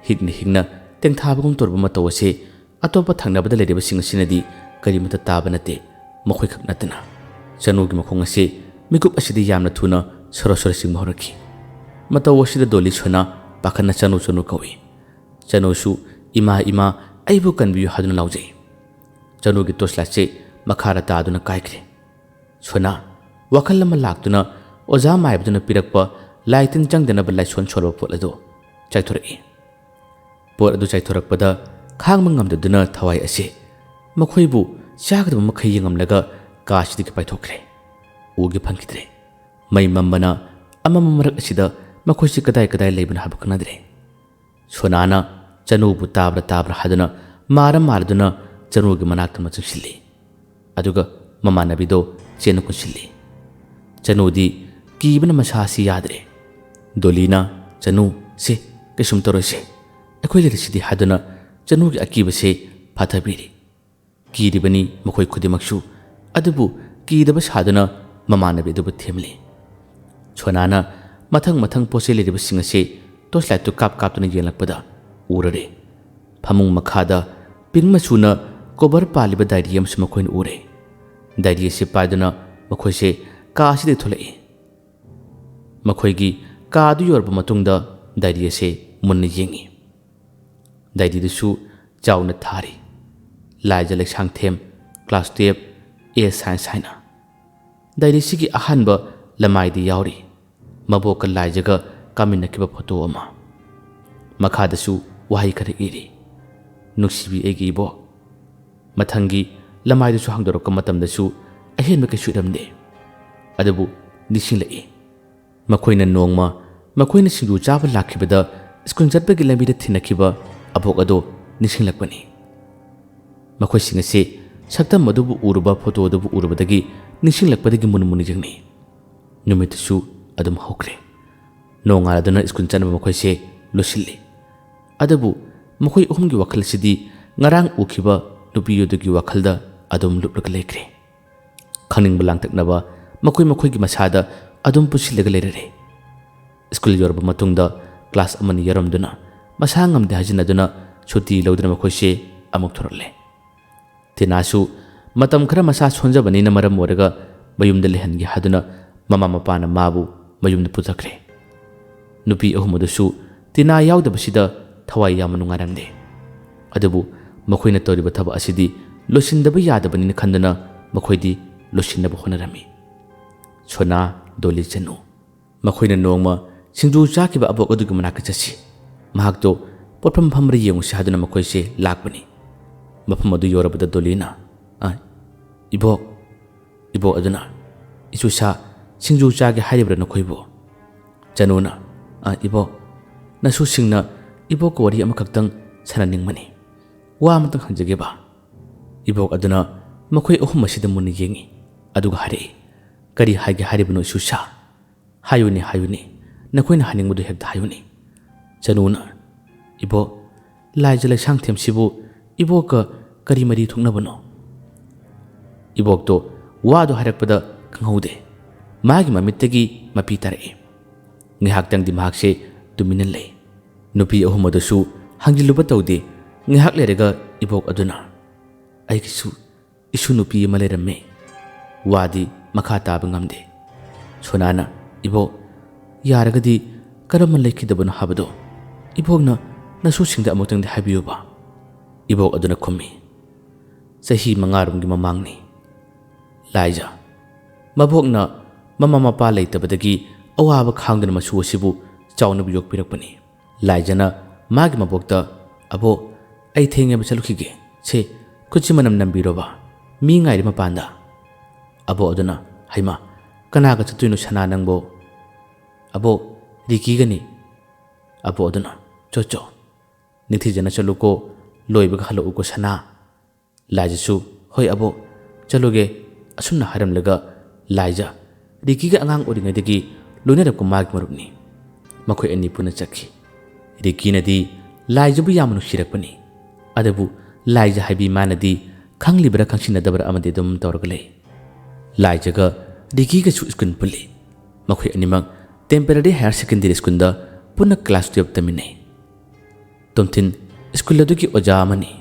higna tengthabagum torba matawase atopa thangnabada leriba singasinadi karimata tabanate makhoi khaknatana chanugi makhong ase mikup asidi yamna thuna sorosora sing mohoraki matawasida doli chona pakhana chanu kawi chanusu ima aibu kanbiyu haduna laujai chanugi tosla che makhara ta aduna kaikre chona wakallama laktuna oja maibduna pirakpa laitin changdana balai son chorba polado chaithorei por adu chaithorakpada khangmangamduna thawai ase makhoibu chagdaba makhai yangamlaga kasidiki paithokre ugi phangkidre mai mambana amamamarak asida makhoisi kadai leibana habaknadre sonana chanubu tabra haduna maraduna chanugi manaktama chuksilli aduga mamanabido chena kusilli chanudi kibana masasi yadre dolina chanu se kisum torose akhoi lesidi haduna chanugi akibase phathabiri kiribani makhoi khudimaksu adubu kidaba saduna mamanabido themli chonana ꯃꯊꯪ ꯄꯣꯠꯆꯩ ꯂꯩꯔꯤꯕꯁꯤꯡ ꯑꯁꯤ ꯇꯣꯔꯆꯂꯥꯏꯠꯇꯨ ꯀꯥꯞꯇꯨꯅ ꯌꯦꯡꯂꯛꯄꯗ ꯎꯔꯔꯦ ꯐꯃꯨꯡ ꯃꯈꯥꯗ ꯄꯤꯡ ꯃꯆꯨꯅ cover ꯄꯥꯜꯂꯤꯕ dairy ꯑꯃꯁꯨ ꯃꯈꯣꯏꯅ ꯎꯔꯦ ꯗꯥꯏꯔꯤ ꯑꯁꯤ ꯄꯥꯏꯗꯨꯅ ꯃꯈꯣꯏꯁꯦ ꯀꯥ ꯑꯁꯤꯗ ꯊꯣꯛꯂꯛꯏ ꯃꯈꯣꯏꯒꯤ ꯀꯥ ꯑꯗꯨ ꯌꯧꯔꯕ ꯃꯇꯨꯡꯗ ꯗꯥꯏꯔꯤ ꯑꯁꯤ ꯃꯨꯟꯅ ꯌꯦꯡꯉꯤ ꯗꯥꯏꯔꯤꯗꯨꯁꯨ ꯆꯥꯎꯅ ꯊꯥꯔꯤ ꯂꯥꯏꯖ ꯂꯩꯁꯥꯡꯊꯦꯝ ꯀ꯭ꯂꯥꯁ 12 A ꯁꯥꯏꯟꯁ ꯍꯥꯏꯅ ꯗꯥꯏꯔꯤꯁꯤꯒꯤ ꯑꯍꯥꯟꯕ ꯂꯃꯥꯏꯗ ꯌꯥꯎꯔꯤ ꯃꯕꯣꯛꯀ ꯂꯥꯏꯖꯒ ꯀꯥꯃꯤꯟꯅꯈꯤꯕ ꯐꯣꯇꯣ ꯑꯃ ꯃꯈꯥꯗꯁꯨ ꯋꯥꯍꯩ ꯈꯔ ꯏꯔꯤ ꯅꯨꯡꯁꯤꯕꯤ ꯑꯩꯒꯤ ꯏꯕꯣꯛ ꯃꯊꯪꯒꯤ ꯂꯃꯥꯏꯗꯨꯁꯨ ꯍꯥꯡꯗꯣꯔꯛꯄ ꯃꯇꯝꯗꯁꯨ ꯑꯍꯦꯟꯕ ꯀꯩꯁꯨ ꯏꯔꯝꯗꯦ ꯑꯗꯨꯕꯨ ꯅꯤꯡꯁꯤꯡꯂꯛꯏ ꯃꯈꯣꯏꯅ ꯅꯣꯡꯃ ꯃꯈꯣꯏꯅ ꯁꯤꯡꯖꯨ ꯆꯥꯕ ꯂꯥꯛꯈꯤꯕꯗ ꯁ꯭ꯀꯨꯜ ꯆꯠꯄꯒꯤ ꯂꯝꯕꯤꯗ ꯊꯦꯡꯅꯈꯤꯕ ꯑꯕꯣꯛ ꯑꯗꯣ ꯅꯤꯡꯁꯤꯡꯂꯛꯄꯅꯤ ꯃꯈꯣꯏꯁꯤꯡ ꯑꯁꯤ ꯁꯛꯇꯝ ꯑꯗꯨꯕꯨ ꯎꯔꯨꯕ ꯐꯣꯇꯣ ꯑꯗꯨꯕꯨ ꯎꯔꯨꯕꯗꯒꯤ ꯅꯤꯡꯁꯤꯡꯂꯛꯄꯗꯒꯤ ꯃꯨꯟꯅ ꯌꯦꯡꯅꯩ ꯅꯨꯃꯤꯠꯇꯨꯁꯨ ꯑꯗꯨꯝ ꯍꯧꯈ꯭ꯔꯦ ꯅꯣꯡꯉꯥꯜꯂꯗꯨꯅ ꯁ꯭ꯀꯨꯜ ꯆꯠꯅꯕ ꯃꯈꯣꯏꯁꯦ ꯂꯣꯏꯁꯤꯜꯂꯤ ꯑꯗꯨꯕꯨ ꯃꯈꯣꯏ ꯑꯍꯨꯝꯒꯤ ꯋꯥꯈꯜ ꯑꯁꯤꯗꯤ ꯉꯔꯥꯡ ꯎꯈꯤꯕ ꯅꯨꯄꯤ ꯑꯗꯨꯒꯤ ꯋꯥꯈꯜꯗ ꯑꯗꯨꯝ ꯂꯨꯞꯂꯒ ꯂꯩꯈ꯭ꯔꯦ ꯈꯪꯅꯤꯡꯕ ꯂꯥꯡꯇꯛꯅꯕ ꯃꯈꯣꯏꯒꯤ ꯃꯁꯥꯗ ꯑꯗꯨꯝ ꯄꯨꯟꯁꯤꯜꯂꯒ ꯂꯩꯔꯔꯦ ꯁ꯭ꯀꯨꯜ ꯌꯧꯔꯕ ꯃꯇꯨꯡꯗ ꯀ꯭ꯂꯥꯁ ꯑꯃꯅꯤ ꯌꯥꯎꯔꯝꯗꯨꯅ ꯃꯁꯥ ꯉꯝꯗꯦ ꯍꯥꯏꯖꯤꯟꯅꯗꯨꯅ ꯁꯨꯇꯤ ꯂꯧꯗꯨꯅ ꯃꯈꯣꯏꯁꯦ ꯑꯃꯨꯛ ꯊꯣꯔꯛꯂꯦ ꯇꯤꯅꯥꯁꯨ ꯃꯇꯝ ꯈꯔ ꯃꯁꯥ ꯁꯣꯟꯖꯕꯅꯤꯅ ꯃꯔꯝ ꯑꯣꯏꯔꯒ ꯃꯌꯨꯝꯗ ꯂꯩꯍꯟꯒꯦ ꯍꯥꯏꯗꯨꯅ ꯃꯃꯥ ꯃꯄꯥꯅ ꯃꯥꯕꯨ ꯃꯌꯨꯝꯗ ꯄꯨꯊꯈ꯭ꯔꯦ ꯅꯨꯄꯤ ꯑꯍꯨꯝ ꯑꯗꯨꯁꯨ ꯇꯤꯅꯥ ꯌꯥꯎꯗꯕꯁꯤꯗ ꯊꯋꯥꯏ ꯌꯥꯝꯅ ꯅꯨꯡꯉꯥꯏꯔꯝꯗꯦ ꯑꯗꯨꯕꯨ ꯃꯈꯣꯏꯅ ꯇꯧꯔꯤꯕ ꯊꯕꯛ ꯑꯁꯤꯗꯤ ꯂꯣꯏꯁꯤꯟꯗꯕ ꯌꯥꯗꯕꯅꯤꯅ ꯈꯟꯗꯨꯅ ꯃꯈꯣꯏꯗꯤ ꯂꯣꯏꯁꯤꯟꯅꯕ ꯍꯣꯠꯅꯔꯝꯃꯤ ꯁꯣꯅꯥ ꯗꯣꯂꯤ ꯆꯅꯨ ꯃꯈꯣꯏꯅ ꯅꯣꯡꯃ ꯁꯤꯡꯖꯨ ꯆꯥꯈꯤꯕ ꯑꯕꯣꯛ ꯑꯗꯨꯒꯤ ꯃꯅꯥꯛꯇ ꯆꯠꯁꯤ ꯃꯍꯥꯛꯇꯣ ꯄꯣꯠꯐꯝ ꯐꯝꯕꯗ ꯌꯦꯡꯉꯨꯁꯤ ꯍꯥꯏꯗꯨꯅ ꯃꯈꯣꯏꯁꯦ ꯂꯥꯛꯄꯅꯤ ꯃꯐꯝ ꯑꯗꯨ ꯌꯧꯔꯕꯗ ꯗꯣꯂꯤꯅ ꯏꯕꯣꯛ ꯑꯗꯨꯅ ꯏꯆꯨꯁꯥ ꯁꯤꯡꯖꯨ ꯆꯥꯒꯦ ꯍꯥꯏꯔꯤꯕ꯭ꯔꯥ ꯅꯈꯣꯏꯕꯨ ꯆꯅꯨꯅ ꯏꯕꯣꯛ ꯅꯁꯨꯁꯤꯡꯅ ꯏꯕꯣꯛꯀ ꯋꯥꯔꯤ ꯑꯃꯈꯛꯇꯪ ꯁꯥꯟꯅꯅꯤꯡꯕꯅꯤ ꯋꯥ ꯑꯃꯇꯪ ꯍꯪꯖꯒꯦꯕ ꯏꯕꯣꯛ ꯑꯗꯨꯅ ꯃꯈꯣꯏ ꯑꯍꯨꯝ ꯑꯁꯤꯗ ꯃꯨꯟꯅ ꯌꯦꯡꯉꯤ ꯑꯗꯨꯒ ꯍꯥꯏꯔꯛꯏ ꯀꯔꯤ ꯍꯥꯏꯒꯦ ꯍꯥꯏꯔꯤꯕꯅꯣ ꯏꯆꯨꯁꯥ ꯍꯥꯏꯌꯨꯅꯦ ꯅꯈꯣꯏꯅ ꯍꯥꯏꯅꯤꯡꯕꯗꯨ ꯍꯦꯛꯇ ꯍꯥꯏꯌꯨꯅꯦ ꯆꯅꯨꯅ ꯏꯕꯣꯛ ꯂꯥꯏꯖ ꯂꯩꯁꯥꯡꯊꯦꯝꯁꯤꯕꯨ ꯏꯕꯣꯛꯀ ꯀꯔꯤ ꯃꯔꯤ ꯊꯣꯛꯅꯕꯅꯣ ꯏꯕꯣꯛꯇꯣ ꯋꯥꯗꯣ ꯍꯥꯏꯔꯛꯄꯗ ꯈꯪꯍꯧꯗꯦ ꯃꯥꯒꯤ ꯃꯃꯤꯠꯇꯒꯤ ꯃꯄꯤ ꯇꯥꯔꯛꯏ ꯉꯥꯏꯍꯥꯛꯇꯪꯗꯤ ꯃꯍꯥꯛꯁꯦ ꯇꯨꯃꯤꯟꯅ ꯂꯩ ꯅꯨꯄꯤ ꯑꯍꯨꯝ ꯑꯗꯨꯁꯨ ꯍꯪꯖꯤꯜꯂꯨꯕ ꯇꯧꯗꯦ ꯉꯥꯏꯍꯥꯛ ꯂꯩꯔꯒ ꯏꯕꯣꯛ ꯑꯗꯨꯅ ꯑꯩꯒꯤꯁꯨ ꯏꯁꯨ ꯅꯨꯄꯤ ꯑꯃ ꯂꯩꯔꯝꯃꯦ ꯋꯥꯗꯤ ꯃꯈꯥ ꯇꯥꯕ ꯉꯝꯗꯦ ꯁꯣꯅꯥꯅ ꯏꯕꯣꯛ ꯌꯥꯔꯒꯗꯤ ꯀꯔꯝꯕ ꯂꯩꯈꯤꯗꯕꯅꯣ ꯍꯥꯏꯕꯗꯣ ꯏꯕꯣꯛꯅ ꯅꯁꯨꯁꯤꯡꯗ ꯑꯃꯨꯛꯇꯪꯗꯤ ꯍꯥꯏꯕꯤꯌꯨꯕ ꯏꯕꯣꯛ ꯑꯗꯨꯅ ꯈꯨꯝꯃꯤ ꯆꯍꯤ 5 ꯃꯃꯥꯡꯅꯤ ꯂꯥꯏꯖ ꯃꯕꯣꯛꯅ ꯃꯃꯥ ꯃꯄꯥ ꯂꯩꯇꯕꯗꯒꯤ ꯑꯋꯥꯕ ꯈꯥꯡꯗꯨꯅ ꯃꯁꯨ ꯑꯁꯤꯕꯨ ꯆꯥꯎꯅꯕ ꯌꯣꯛꯄꯤꯔꯛꯄꯅꯤ ꯂꯥꯏꯖꯅ ꯃꯥꯒꯤ ꯃꯕꯣꯛꯇ ꯑꯕꯣꯛ ꯑꯩ ꯊꯦꯡꯉꯦꯕ ꯆꯠꯂꯨꯈꯤꯒꯦ ꯁꯦ ꯈꯨꯠꯁꯤ ꯃꯅꯝ ꯅꯝꯕꯤꯔꯣꯕ ꯃꯤ ꯉꯥꯏꯔꯤ ꯃꯄꯥꯟꯗ ꯑꯕꯣꯛ ꯑꯗꯨꯅ ꯍꯩꯃꯥ ꯀꯅꯥꯒ ꯆꯠꯇꯣꯏꯅꯣ ꯁꯅꯥ ꯅꯪꯕꯣ ꯑꯕꯣꯛ ꯔꯤꯀꯤꯒꯅꯤ ꯑꯕꯣꯛ ꯑꯗꯨꯅ ꯆꯣ ꯅꯤꯡꯊꯤꯖꯅ ꯆꯠꯂꯨꯀꯣ ꯂꯣꯏꯕꯒ ꯍꯜꯂꯛꯎꯀꯣ ꯁꯅꯥ ꯂꯥꯏꯖꯁꯨ ꯍꯣꯏ ꯑꯕꯣꯛ ꯆꯠꯂꯨꯒꯦ ꯑꯁꯨꯝꯅ ꯍꯥꯏꯔꯝꯂꯒ ꯂꯥꯏꯖ ꯔꯤꯀꯤꯒ ꯑꯉꯥꯡ ꯑꯣꯏꯔꯤꯉꯩꯗꯒꯤ ꯂꯣꯏꯅꯔꯛꯄ ꯃꯥꯒꯤ ꯃꯔꯨꯞꯅꯤ ꯃꯈꯣꯏ ꯑꯅꯤ ꯄꯨꯟꯅ ꯆꯠꯈꯤ ꯔꯤꯀꯤꯅꯗꯤ ꯂꯥꯏꯖꯕꯨ ꯌꯥꯝꯅ ꯅꯨꯡꯁꯤꯔꯛꯄꯅꯤ ꯑꯗꯨꯕꯨ ꯂꯥꯏꯖ ꯍꯥꯏꯕꯤ ꯃꯥꯅꯗꯤ ꯈꯪꯂꯤꯕꯔꯥ ꯈꯪꯁꯤꯟꯅꯗꯕꯔꯥ ꯑꯃꯗꯤ ꯑꯗꯨꯝ ꯇꯧꯔꯒ ꯂꯩ ꯂꯥꯏꯖꯒ ꯔꯤꯀꯤꯒꯁꯨ ꯁ꯭ꯀꯨꯜ ꯄꯨꯜꯂꯤ ꯃꯈꯣꯏ ꯑꯅꯤꯃꯛ ꯇꯦꯝꯄꯔꯔꯤ ꯍꯥꯌꯔ ꯁꯦꯀꯦꯟꯗꯔꯤ ꯁ꯭ꯀꯨꯜꯗ ꯄꯨꯟꯅ ꯀ꯭ꯂꯥꯁ 12 ꯇꯝꯃꯤꯟꯅꯩ ꯇꯣꯝꯊꯤꯟ ꯁ꯭ꯀꯨꯜ ꯑꯗꯨꯒꯤ ꯑꯣꯖꯥ ꯑꯃꯅꯤ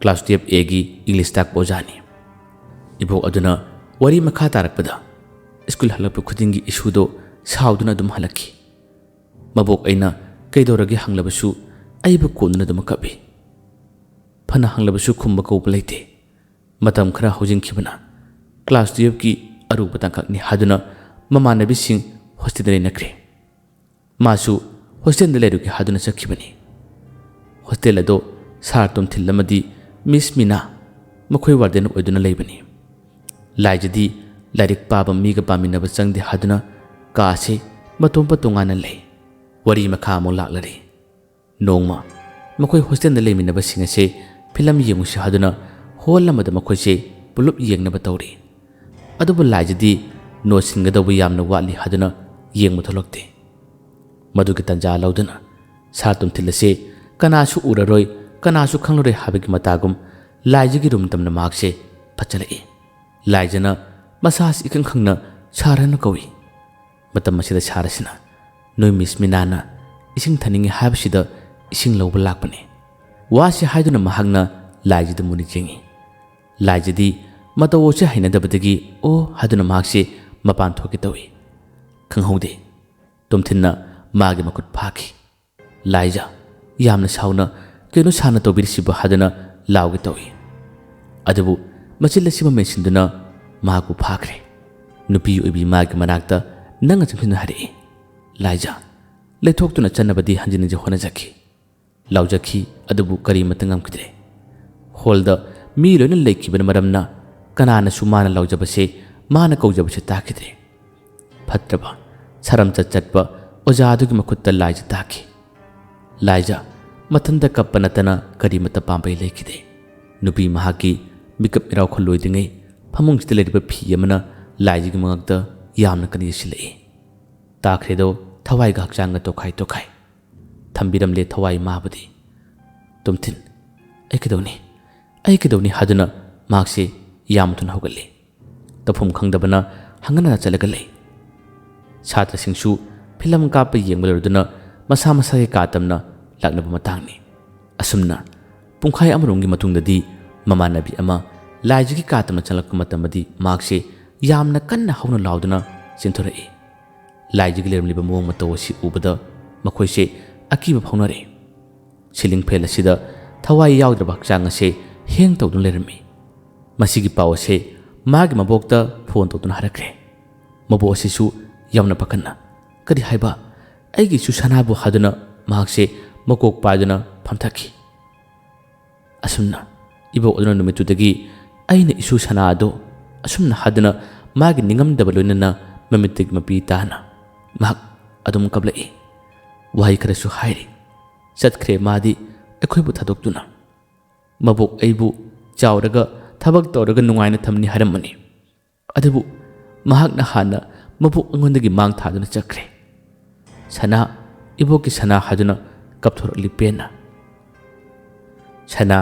ꯀ꯭ꯂꯥꯁ 12A ꯏꯪꯂꯤꯁ ꯇꯥꯛꯄ ꯑꯣꯖꯥꯅꯤ ꯏꯕꯣꯛ ꯑꯗꯨꯅ ꯋꯥꯔꯤ ꯃꯈꯥ ꯇꯥꯔꯛꯄꯗ ꯁ꯭ꯀꯨꯜ ꯍꯜꯂꯛꯄ ꯈꯨꯗꯤꯡꯒꯤ ꯏꯁꯨꯗꯣ ꯁꯥꯎꯗꯨꯅ ꯑꯗꯨꯝ ꯍꯜꯂꯛꯈꯤ ꯃꯕꯣꯛ ꯑꯩꯅ ꯀꯩꯗꯧꯔꯒꯦ ꯍꯪꯂꯕꯁꯨ ꯑꯩꯕꯨ ꯀꯣꯟꯗꯨꯅ ꯑꯗꯨꯝ ꯀꯞꯄꯤ ꯐꯅ ꯍꯪꯂꯕꯁꯨ ꯈꯨꯝꯕ ꯀꯧꯕ ꯂꯩꯇꯦ ꯃꯇꯝ ꯈꯔ ꯍꯧꯖꯤꯟꯈꯤꯕꯅ ꯀ꯭ꯂꯥꯁ 12ꯒꯤ ꯑꯔꯨꯕ ꯇꯥꯡꯀꯛꯅꯤ ꯍꯥꯏꯗꯨꯅ ꯃꯃꯥꯟꯅꯕꯤꯁꯤꯡ ꯍꯣꯁꯇꯦꯜꯗ ꯂꯩꯅꯈ꯭ꯔꯦ ꯃꯥꯁꯨ ꯍꯣꯁꯇꯦꯜꯗ ꯂꯩꯔꯨꯒꯦ ꯍꯥꯏꯗꯨꯅ ꯆꯠꯈꯤꯕꯅꯤ ꯍꯣꯁꯇꯦꯜ ꯑꯗꯣ ꯁꯥꯔ ꯇꯣꯝꯊꯤꯜ ꯑꯃꯗꯤ ꯃꯤꯁ ꯃꯤꯅꯥ ꯃꯈꯣꯏ ꯋꯥꯔꯗꯦꯟ ꯑꯣꯏꯗꯨꯅ ꯂꯩꯕꯅꯤ ꯂꯥꯏꯖꯗꯤ ꯂꯥꯏꯔꯤꯛ ꯄꯥꯕ ꯃꯤꯒ ꯄꯥꯃꯤꯟꯅꯕ ꯆꯪꯗꯦ ꯍꯥꯏꯗꯨꯅ ꯀꯥꯁꯦ ꯃꯇꯣꯝꯄ ꯇꯣꯉꯥꯟꯅ ꯂꯩ ꯋꯥꯔꯤ ꯃꯈꯥ ꯑꯃꯨꯛ ꯂꯥꯛꯂꯔꯤ ꯅꯣꯡꯃ ꯃꯈꯣꯏ ꯍꯣꯁꯇꯦꯜꯗ ꯂꯩꯃꯤꯟꯅꯕꯁꯤꯡ ꯑꯁꯦ ꯐꯤꯂꯝ ꯌꯦꯡꯉꯨꯁꯤ ꯍꯥꯏꯗꯨꯅ ꯍꯣꯜ ꯑꯃꯗ ꯃꯈꯣꯏꯁꯦ ꯄꯨꯂꯞ ꯌꯦꯡꯅꯕ ꯇꯧꯔꯤ ꯑꯗꯨꯕꯨ ꯂꯥꯏꯖꯗꯤ ꯅꯣꯠ ꯁꯤꯟꯒꯗꯧꯕ ꯌꯥꯝꯅ ꯋꯥꯠꯂꯤ ꯍꯥꯏꯗꯨꯅ ꯌꯦꯡꯕ ꯊꯣꯛꯂꯛꯇꯦ ꯃꯗꯨꯒꯤ ꯇꯟꯖꯥ ꯂꯧꯗꯨꯅ ꯁꯥꯔ ꯇꯣꯝꯊꯤꯜ ꯑꯁꯦ ꯀꯅꯥꯁꯨ ꯎꯔꯔꯣꯏ ꯀꯅꯥꯁꯨ ꯈꯪꯂꯔꯣꯏ ꯍꯥꯏꯕꯒꯤ ꯃꯇꯥꯒꯨꯝ ꯂꯥꯏꯖꯒꯤ ꯔꯨꯝ ꯇꯝꯅ ꯃꯍꯥꯛꯁꯦ ꯐꯠꯆꯜꯂꯛꯏ ꯂꯥꯏꯖꯅ ꯃꯁꯥꯁꯤ ꯏꯈꯪ ꯈꯪꯅ ꯁꯥꯔ ꯍꯥꯏꯅ ꯀꯧꯏ ꯃꯇꯝ ꯑꯁꯤꯗ ꯁꯥꯔ ꯑꯁꯤꯅ Noi Miss Minana ising thaningi habsida ising lawba lakpani wasi haiduna mahagna laijida muni jengi laijidi matawo che hainadabadagi o haduna mahakse mapan thoki tawi khanghaude tumthinna magi makut phaki laija yamna sauna keno sana tobirsiba haduna lawge tawi adabu machilla siba mesinduna magu phakre nupi obi magi manakta nanga chimhina hari laija leithoktuna channabadi hanjini je hona jaki laujaki adubu kari matangam kidre holda mi loina leikibana maramna kanana sumana laujabase mana kaujabase takidre phatraba saram chatpa oja adugi makutta laija taki laija mathanda kappanatana kari mata pambai leikide nupi mahaki mikap miraw kholoidingai phamung stileriba phi amana laiji gi mangakta yamna kani silai takredo thawai ga hakchanga tokhai thambiram le thawai mabadi tumthin ai kedawni haduna makse yamthun hogalle tafum khangdabana hangana chalagale chhatra singsu film kapa yengbalurduna masa masa ge katamna laknaba matangni asumna pungkhai amarungi matungdadi mamanabi ama laiji gi katamna chalak matamadi makse yamna kanna hauna lauduna sinthore laiji gi lermliba mong matawasi ubada makhoi se akiba phaunare siling phel asida thawai yaudra bakchang ase heng tawdun lermi masigi paw ase magi mabokta phone tawdun harakre mabo asisu yamna pakanna kadi haiba aigi su sanabu haduna mahakse makok paiduna phamthaki asumna ibo oduna numitudagi aina isu sana ado asumna haduna magi ningam dabaloinana mamitig mapi tana mahak adum kablai wahai karasu hairi satkhre madi akhoi bu thadokduna mabok aibu chawraga thabak tawraga nungaina thamni haramani adubu mahakna hana mabok angondagi mang thaduna chakre sana iboki sana haduna kapthor lipena sana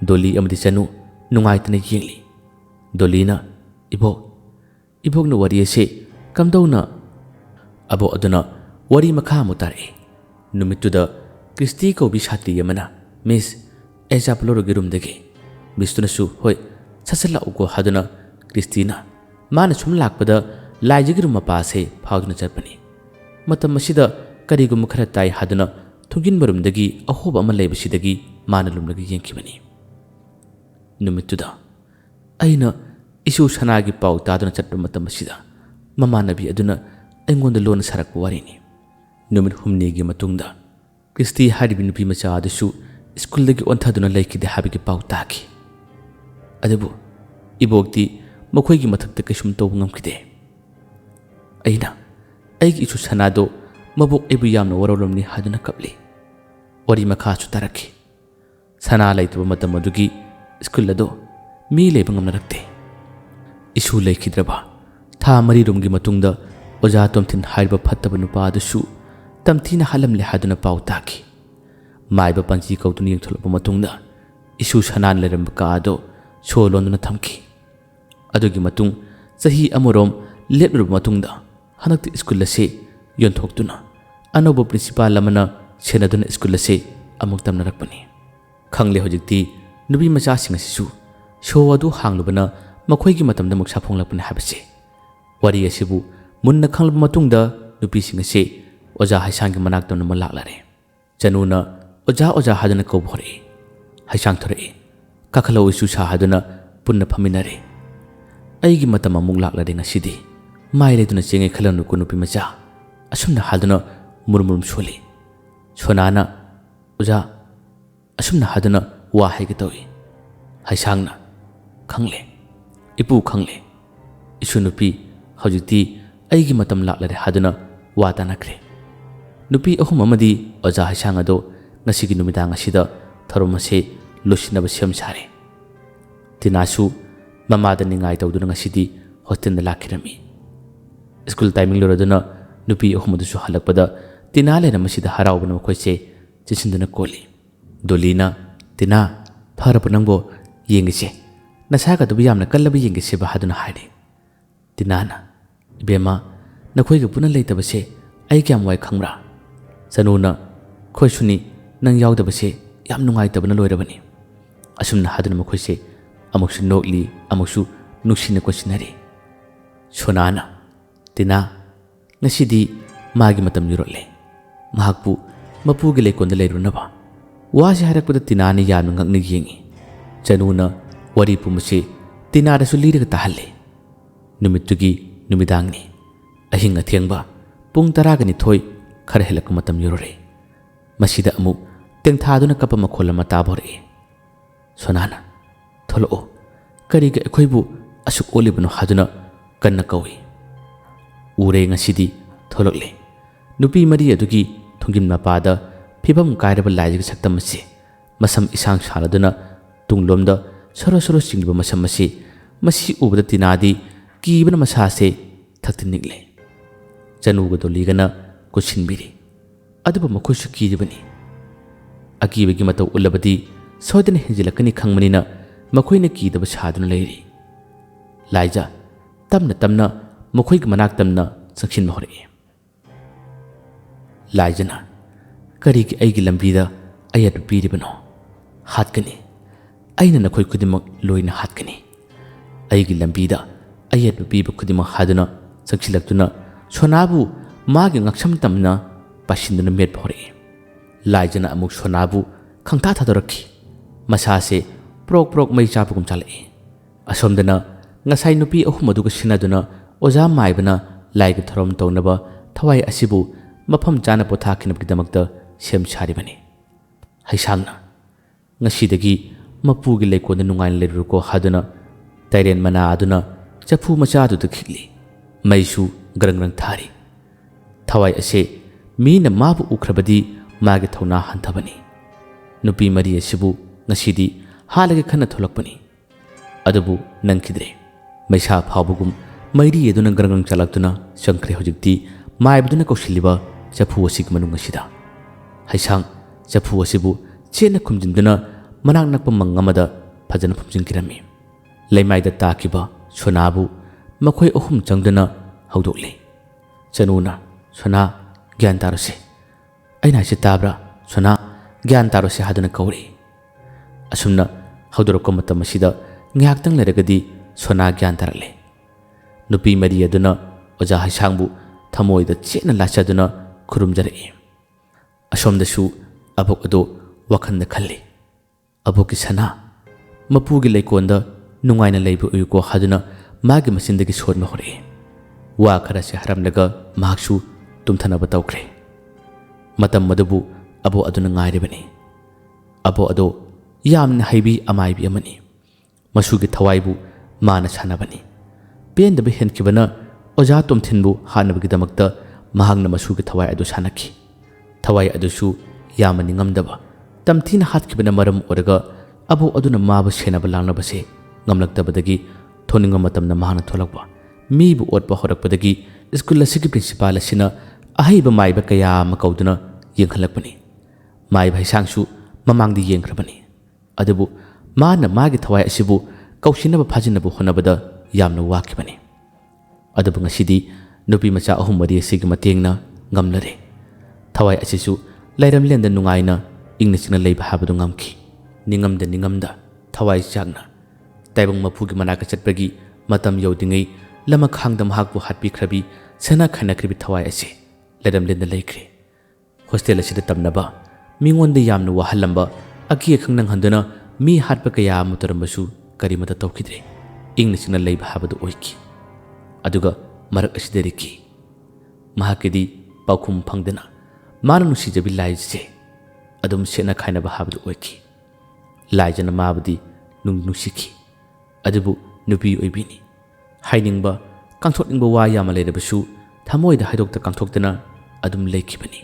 doli amadi chanu nungaitana yengli dolina ibok no wari ase kamdawna abo aduna wari makha mutare numituda Kristi ko bisati yamana Miss Eja Plorogi room dege Mistuna su hoi sasala uko haduna Kristina mana sum lakpada laijigi room mapase phagna charpani matam masida karigum khara tai haduna thugin barum dagi ahoba ama leibasidagi mana lumlagi yenkibani numituda aina isu sanagi pau taduna chatpa matam masida mama nabi aduna engonda lona sarak warini numit humni gi matungda Kristi haribi nupi macha adasu school dagi onthaduna leikide habigi pau taki adabu ibokti makhoi gi mathakta kesum tob ngamkide aina aigi isu sanado mabok ebu yamna warolomni haduna kapli wari makha chu taraki sana laituba matam adugi school ado mi lebangam narakte isu leikidraba tha mari rumgi matungda oja tomthin hariba phattaba nupa adasu tamthina halamle haduna pau taki maiba panchi kautun yengthulpa matungda isu sanan leram ka ado cholonduna thamki adugi matung sahi amorom letru matungda hanakti school ase yonthokduna anobo principal amana senaduna school ase amuk tamnarakpani khangle hojikti nubi macha sing asisu show adu hanglubana makhoi gi matamda muksa phonglapani habase wari asibu munna khanglba matungda nupi sing ase oja haisang gi manak tona malaklare januna oja hadana ko bhore haisang thore kakhalo isu sa haduna punna phaminare aigi matama mung laklare ngasidi maire duna chenge khalanu ko nupi macha asumna haduna murmurum soli sonana oja asumna haduna wa haigi tawi haisangna khangle ipu khangle isu nupi hojikti aigi matam laklare haduna wa tanakre nupi ahum amadi oja haisang ado ngasigi numidang asida tharomase losinaba sem sare tinasu mamada ningai tawduna ngasidi hostel na lakhirami school timing loraduna nupi ahum adu su halakpada tinale na masida harawbana khoise chisinduna koli dolina tina pharapanangbo yengise nasaga du yamna kallabi yengise ba haduna haide tinana ibema nakhoi ga puna leitabase ꯑꯩ ꯀꯌꯥꯝ ꯋꯥꯏ ꯈꯪꯕ꯭ꯔꯥ ꯆꯅꯨꯅ ꯈꯣꯏꯁꯨꯅꯤ ꯅꯪ ꯌꯥꯎꯗꯕꯁꯦ ꯌꯥꯝ ꯅꯨꯡꯉꯥꯏꯇꯕꯅ ꯂꯣꯏꯔꯕꯅꯤ ꯑꯁꯨꯝꯅ ꯍꯥꯏꯗꯨꯅ ꯃꯈꯣꯏꯁꯦ ꯑꯃꯨꯛꯁꯨ ꯅꯣꯛꯂꯤ ꯑꯃꯨꯛꯁꯨ ꯅꯨꯡꯁꯤꯅ ꯀꯣꯏꯁꯤꯟꯅꯔꯤ ꯁꯣꯅꯥꯅ ꯇꯤꯅꯥ ꯉꯁꯤꯗꯤ ꯃꯥꯒꯤ ꯃꯇꯝ ꯌꯧꯔꯛꯂꯦ ꯃꯍꯥꯛꯄꯨ ꯃꯄꯨꯒꯤ ꯂꯩꯀꯣꯜꯗ ꯂꯩꯔꯨꯅꯕ ꯋꯥꯁꯤ ꯍꯥꯏꯔꯛꯄꯗ ꯇꯤꯅꯥꯅ ꯌꯥꯝꯅ ꯉꯛꯅ ꯌꯦꯡꯉꯤ ꯆꯅꯨꯅ ꯋꯥꯔꯤ ꯄꯨꯝꯕꯁꯤ ꯇꯤꯅꯥꯗꯁꯨ ꯂꯤꯔꯒ ꯇꯥꯍꯜꯂꯤ ꯅꯨꯃꯤꯠꯇꯨꯒꯤ ꯅꯨꯃꯤꯗꯥꯡꯅꯤ ꯑꯍꯤꯡ ꯑꯊꯦꯡꯕ ꯄꯨꯡ 12 ꯈꯔ ꯍꯦꯜꯂꯛꯄ ꯃꯇꯝ ꯌꯧꯔꯛꯑꯦ ꯃꯁꯤꯗ ꯑꯃꯨꯛ ꯇꯦꯡꯊꯥꯗꯨꯅ ꯀꯞꯄ ꯃꯈꯣꯜ ꯑꯃ ꯇꯥꯕ ꯍꯧꯔꯛꯑꯦ ꯁꯣꯅꯥꯅ ꯊꯣꯛꯂꯛꯑꯣ ꯀꯔꯤꯒꯤ ꯑꯩꯈꯣꯏꯕꯨ ꯑꯁꯨꯛ ꯑꯣꯜꯂꯤꯕꯅꯣ ꯍꯥꯏꯗꯨꯅ ꯀꯟꯅ ꯀꯧꯏ ꯎꯔꯦ ꯉꯁꯤꯗꯤ ꯊꯣꯛꯂꯛꯂꯦ ꯅꯨꯄꯤ ꯃꯔꯤ ꯑꯗꯨꯒꯤ ꯊꯣꯡꯖꯤꯟ ꯃꯄꯥꯗ ꯐꯤꯕꯝ ꯀꯥꯏꯔꯕ ꯂꯥꯏꯖꯒꯤ ꯁꯛꯇꯝ ꯑꯁꯤ ꯃꯁꯝ ꯏꯁꯥꯡ ꯁꯥꯡꯂꯗꯨꯅ ꯇꯨꯡꯂꯣꯝꯗ ꯁꯣꯔꯣ ꯁꯣꯔꯣ ꯆꯤꯡꯂꯤꯕ ꯃꯁꯝ ꯑꯁꯤ ꯃꯁꯤ ꯎꯕꯗ ꯇꯤꯅꯥꯗꯤ ꯀꯤꯕꯅ ꯃꯁꯥꯁꯦ ꯊꯛꯇ ꯅꯤꯛꯂꯦ ꯆꯅꯨꯒ ꯗꯣꯂꯤꯒꯅ ꯀꯨꯠꯁꯤꯟꯕꯤꯔꯤ ꯑꯗꯨꯕꯨ ꯃꯈꯣꯏꯁꯨ ꯀꯤꯔꯤꯕꯅꯤ ꯑꯀꯤꯕꯒꯤ ꯃꯇꯧ ꯎꯠꯂꯕꯗꯤ ꯁꯣꯏꯗꯅ ꯍꯦꯟꯖꯤꯜꯂꯛꯀꯅꯤ ꯈꯪꯕꯅꯤꯅ ꯃꯈꯣꯏꯅ ꯀꯤꯗꯕ ꯁꯥꯗꯨꯅ ꯂꯩꯔꯤ ꯂꯥꯏꯖ ꯇꯞꯅ ꯇꯞꯅ ꯃꯈꯣꯏꯒꯤ ꯃꯅꯥꯛ ꯇꯝꯅ ꯆꯪꯁꯤꯟꯕ ꯍꯧꯔꯛꯏ ꯂꯥꯏꯖꯅ ꯀꯔꯤꯒꯤ ꯑꯩꯒꯤ ꯂꯝꯕꯤꯗ ꯑꯌꯦꯠꯄ ꯄꯤꯔꯤꯕꯅꯣ ꯍꯥꯠꯀꯅꯤ ꯑꯩꯅ ꯅꯈꯣꯏ ꯈꯨꯗꯤꯡꯃꯛ ꯂꯣꯏꯅ ꯍꯥꯠꯀꯅꯤ ꯑꯩꯒꯤ ꯂꯝꯕꯤꯗ ꯑꯌꯦꯠꯄ ꯄꯤꯕ ꯈꯨꯗꯤꯡꯃꯛ ꯍꯥꯏꯗꯨꯅ ꯆꯪꯁꯤꯜꯂꯛꯇꯨꯅ ꯁꯣꯅꯥꯕꯨ ꯃꯥꯒꯤ ꯉꯛꯁꯝ ꯇꯝꯅ ꯄꯥꯏꯁꯤꯟꯗꯨꯅ ꯃꯦꯠꯄ ꯍꯧꯔꯛꯏ ꯂꯥꯏꯖꯅ ꯑꯃꯨꯛ ꯁꯣꯅꯥꯕꯨ ꯈꯪꯊꯥ ꯊꯥꯗꯣꯔꯛꯈꯤ ꯃꯁꯥꯁꯦ ꯄ꯭ꯔꯣꯛ ꯄ꯭ꯔꯣꯛ ꯃꯩ ꯆꯥꯕꯒꯨꯝ ꯆꯥꯜꯂꯛꯏ ꯑꯁꯣꯝꯗꯅ ꯉꯁꯥꯏ ꯅꯨꯄꯤ ꯑꯍꯨꯝ ꯑꯗꯨꯒ ꯁꯤꯟꯅꯗꯨꯅ ꯑꯣꯖꯥ ꯃꯥꯏꯕꯅ ꯂꯥꯏꯒꯤ ꯊꯧꯔꯝ ꯇꯧꯅꯕ ꯊꯋꯥꯏ ꯑꯁꯤꯕꯨ ꯃꯐꯝ ꯆꯥꯅ ꯄꯣꯊꯥꯈꯤꯅꯕꯒꯤꯗꯃꯛꯇ ꯁꯦꯝ ꯁꯥꯔꯤꯕꯅꯤ ꯍꯩꯁꯥꯡꯅ ꯉꯁꯤꯗꯒꯤ ꯃꯄꯨꯒꯤ ꯂꯩꯀꯣꯜꯗ ꯅꯨꯡꯉꯥꯏꯅ ꯂꯩꯔꯨꯀꯣ ꯍꯥꯏꯗꯨꯅ ꯇꯩꯔꯦꯟ ꯃꯅꯥ ꯑꯗꯨꯅ ꯆꯐꯨ ꯃꯆꯥꯗꯨꯗ ꯈꯤꯛꯂꯤ ꯃꯩꯁꯨ ꯒ꯭ꯔꯪ ꯒ꯭ꯔꯪ ꯊꯥꯔꯤ ꯊꯋꯥꯏ ꯑꯁꯦ ꯃꯤꯅ ꯃꯥꯕꯨ ꯎꯈ꯭ꯔꯕꯗꯤ ꯃꯥꯒꯤ ꯊꯧꯅꯥ ꯍꯟꯊꯕꯅꯤ ꯅꯨꯄꯤ ꯃꯔꯤ ꯑꯁꯤꯕꯨ ꯉꯁꯤꯗꯤ ꯍꯥꯠꯂꯒ ꯈꯟꯅ ꯊꯣꯛꯂꯛꯄꯅꯤ ꯑꯗꯨꯕꯨ ꯅꯪꯈꯤꯗ꯭ꯔꯦ ꯃꯩꯁꯥ ꯐꯥꯎꯕꯒꯨꯝ ꯃꯩꯔꯤ ꯑꯗꯨꯅ ꯒ꯭ꯔꯪ ꯒ꯭ꯔꯪ ꯆꯥꯜꯂꯛꯇꯨꯅ ꯆꯪꯈ꯭ꯔꯦ ꯍꯧꯖꯤꯛꯇꯤ ꯃꯥꯏꯕꯗꯨꯅ ꯀꯧꯁꯤꯜꯂꯤꯕ ꯆꯐꯨ ꯑꯁꯤꯒꯤ ꯃꯅꯨꯡ ꯑꯁꯤꯗ ꯍꯩꯁꯥꯡ ꯆꯐꯨ ꯑꯁꯤꯕꯨ ꯆꯦꯠꯅ ꯈꯨꯝꯖꯤꯟꯗꯨꯅ ꯃꯅꯥꯛ ꯅꯛꯄ ꯃꯪ ꯑꯃꯗ ꯐꯖꯅ ꯐꯨꯝꯖꯤꯟꯈꯤꯔꯝꯃꯤ ꯂꯩꯃꯥꯏꯗ ꯇꯥꯈꯤꯕ ꯁꯣꯅꯥꯕꯨ ꯃꯈꯣꯏ ꯑꯍꯨꯝ ꯆꯪꯗꯨꯅ ꯍꯧꯗꯣꯛꯂꯤ ꯆꯅꯨꯅ ꯁꯣꯅꯥ ꯒ꯭ꯌꯥꯟ ꯇꯥꯔꯣꯁꯦ ꯑꯩꯅ ꯍꯥꯏꯁꯦ ꯇꯥꯕ꯭ꯔꯥ ꯁꯣꯅꯥ ꯒ꯭ꯌꯥꯟ ꯇꯥꯔꯣꯁꯦ ꯍꯥꯏꯗꯨꯅ ꯀꯧꯔꯤ ꯑꯁꯨꯝꯅ ꯍꯧꯗꯣꯔꯛꯄ ꯃꯇꯝ ꯑꯁꯤꯗ ꯉꯥꯏꯍꯥꯛꯇꯪ ꯂꯩꯔꯒꯗꯤ ꯁꯣꯅꯥ ꯒ꯭ꯌꯥꯟ ꯇꯥꯔꯛꯂꯦ ꯅꯨꯄꯤ ꯃꯔꯤ ꯑꯗꯨꯅ ꯑꯣꯖꯥ ꯍꯩꯁꯥꯡꯕꯨ ꯊꯃꯣꯏꯗ ꯆꯦꯠꯅ ꯂꯥꯠꯆꯗꯨꯅ ꯈꯨꯔꯨꯝꯖꯔꯛꯏ ꯑꯁꯣꯝꯗꯁꯨ ꯑꯕꯣꯛ ꯑꯗꯣ ꯋꯥꯈꯜꯗ ꯈꯜꯂꯤ ꯑꯕꯣꯛꯀꯤ ꯁꯅꯥ ꯃꯄꯨꯒꯤ ꯂꯩꯀꯣꯜꯗ ꯅꯨꯡꯉꯥꯏꯅ ꯂꯩꯕ ꯎꯌꯨꯀꯣ ꯍꯥꯏꯗꯨꯅ ꯃꯥꯒꯤ ꯃꯆꯤꯟꯗꯒꯤ ꯁꯣꯟꯕ ꯍꯧꯔꯛꯏ ꯋꯥ ꯈꯔꯁꯦ ꯍꯥꯏꯔꯝꯂꯒ ꯃꯍꯥꯛꯁꯨ ꯇꯨꯝꯊꯅꯕ ꯇꯧꯈ꯭ꯔꯦ ꯃꯇꯝ ꯑꯗꯨꯕꯨ ꯑꯕꯣꯛ ꯑꯗꯨꯅ ꯉꯥꯏꯔꯤꯕꯅꯤ ꯑꯕꯣꯛ ꯑꯗꯣ ꯌꯥꯝꯅ ꯍꯩꯕꯤ ꯑꯃꯥꯏꯕꯤ ꯑꯃꯅꯤ ꯃꯁꯨꯒꯤ ꯊꯋꯥꯏꯕꯨ ꯃꯥꯅ ꯁꯥꯟꯅꯕꯅꯤ ꯄꯦꯟꯗꯕ ꯍꯦꯟꯈꯤꯕꯅ ꯑꯣꯖꯥ ꯇꯣꯝꯊꯤꯟꯕꯨ ꯍꯥꯠꯅꯕꯒꯤꯗꯃꯛꯇ ꯃꯍꯥꯛꯅ ꯃꯁꯨꯒꯤ ꯊꯋꯥꯏ ꯑꯗꯨ ꯁꯥꯟꯅꯈꯤ ꯊꯋꯥꯏ ꯑꯗꯨꯁꯨ ꯌꯥꯝꯅ ꯅꯤꯡꯉꯝꯗꯕ ꯇꯝꯊꯤꯅ ꯍꯥꯠꯈꯤꯕꯅ ꯃꯔꯝ ꯑꯣꯏꯔꯒ ꯑꯕꯣꯛ ꯑꯗꯨꯅ ꯃꯥꯕꯨ ꯁꯦꯟꯅꯕ ꯂꯥꯡꯅꯕꯁꯦ ꯉꯝꯂꯛꯇꯕꯗꯒꯤ ꯊꯣꯛꯅꯤꯡꯕ ꯃꯇꯝꯗ ꯃꯍꯥꯛꯅ ꯊꯣꯛꯂꯛꯄ ꯃꯤꯕꯨ ꯑꯣꯠꯄ ꯍꯧꯔꯛꯄꯗꯒꯤ ꯁ꯭ꯀꯨꯜ ꯑꯁꯤꯒꯤ ꯄ꯭ꯔꯤꯟꯁꯤꯄꯥꯜ ꯑꯁꯤꯅ ꯑꯍꯩꯕ ꯃꯥꯏꯕ ꯀꯌꯥ ꯑꯃ ꯀꯧꯗꯨꯅ ꯌꯦꯡꯍꯜꯂꯛꯄꯅꯤ ꯃꯥꯏꯕ ꯍꯩꯁꯥꯡꯁꯨ ꯃꯃꯥꯡꯗ ꯌꯦꯡꯈ꯭ꯔꯕꯅꯤ ꯑꯗꯨꯕꯨ ꯃꯥꯅ ꯃꯥꯒꯤ ꯊꯋꯥꯏ ꯑꯁꯤꯕꯨ ꯀꯧꯁꯤꯟꯅꯕ ꯐꯥꯖꯤꯟꯅꯕ ꯍꯣꯠꯅꯕꯗ ꯌꯥꯝꯅ ꯋꯥꯈꯤꯕꯅꯤ ꯑꯗꯨꯕꯨ ꯉꯁꯤꯗꯤ ꯅꯨꯄꯤ ꯃꯆꯥ ꯑꯍꯨꯝ ꯃꯔꯤ ꯑꯁꯤꯒꯤ ꯃꯇꯦꯡꯅ ꯉꯝꯂꯔꯦ ꯊꯋꯥꯏ ꯑꯁꯤꯁꯨ ꯂꯩꯔꯝꯂꯦꯟꯗ ꯅꯨꯡꯉꯥꯏꯅ ꯏꯪꯅ ꯆꯤꯛꯅ ꯂꯩꯕ ꯍꯥꯏꯕꯗꯨ ꯉꯝꯈꯤ ꯅꯤꯡꯉꯝꯗ ꯊꯋꯥꯏ ꯆꯥꯛꯅ ꯇꯥꯏꯕꯪ ꯃꯄꯨꯒꯤ ꯃꯅꯥꯛꯇ ꯆꯠꯄꯒꯤ ꯃꯇꯝ ꯌꯧꯗ꯭ꯔꯤꯉꯩ ꯂꯃꯈꯥꯡꯗ ꯃꯍꯥꯛꯄꯨ ꯍꯥꯠꯄꯤꯈ꯭ꯔꯕꯤ ꯁꯅꯥ ꯈꯥꯏꯅꯈ꯭ꯔꯕꯤ ꯊꯋꯥꯏ ꯑꯁꯤ ꯂꯩꯔꯝꯂꯦꯟꯗ ꯂꯩꯈ꯭ꯔꯦ ꯍꯣꯁꯇꯦꯜ ꯑꯁꯤꯗ ꯇꯝꯅꯕ ꯃꯤꯉꯣꯟꯗ ꯌꯥꯝꯅ ꯋꯥꯍꯜꯂꯝꯕ ꯑꯀꯤ ꯑꯈꯪ ꯅꯪꯍꯟꯗꯨꯅ ꯃꯤ ꯍꯥꯠꯄ ꯀꯌꯥ ꯑꯃ ꯇꯧꯔꯝꯕꯁꯨ ꯀꯔꯤꯃꯇ ꯇꯧꯈꯤꯗ꯭ꯔꯦ ꯏꯪꯅ ꯆꯤꯛꯅ ꯂꯩꯕ ꯍꯥꯏꯕꯗꯨ ꯑꯣꯏꯈꯤ ꯑꯗꯨꯒ ꯃꯔꯛ ꯑꯁꯤꯗ ꯔꯤꯀꯤ ꯃꯍꯥꯛꯀꯤꯗꯤ ꯄꯥꯎꯈꯨꯝ ꯐꯪꯗꯅ ꯃꯥꯅ ꯅꯨꯡꯁꯤꯖꯕꯤ ꯂꯥꯏꯖꯁꯦ ꯑꯗꯨꯝ ꯁꯦꯠꯅ ꯈꯥꯏꯅꯕ ꯍꯥꯏꯕꯗꯨ ꯑꯣꯏꯈꯤ ꯂꯥꯏꯖꯅ ꯃꯥꯕꯨꯗꯤ ꯅꯨꯡꯁꯤꯈꯤ ꯑꯗꯨꯕꯨ ꯅꯨꯄꯤ ꯑꯣꯏꯕꯤꯅꯤ ꯍꯥꯏꯅꯤꯡꯕ ꯀꯥꯡꯊꯣꯛꯅꯤꯡꯕ ꯋꯥ ꯌꯥꯝꯅ ꯂꯩꯔꯕꯁꯨ ꯊꯃꯣꯏꯗ ꯍꯥꯏꯗꯣꯛꯇ ꯀꯥꯡꯊꯣꯛꯇꯅ ꯑꯗꯨꯝ ꯂꯩꯈꯤꯕꯅꯤ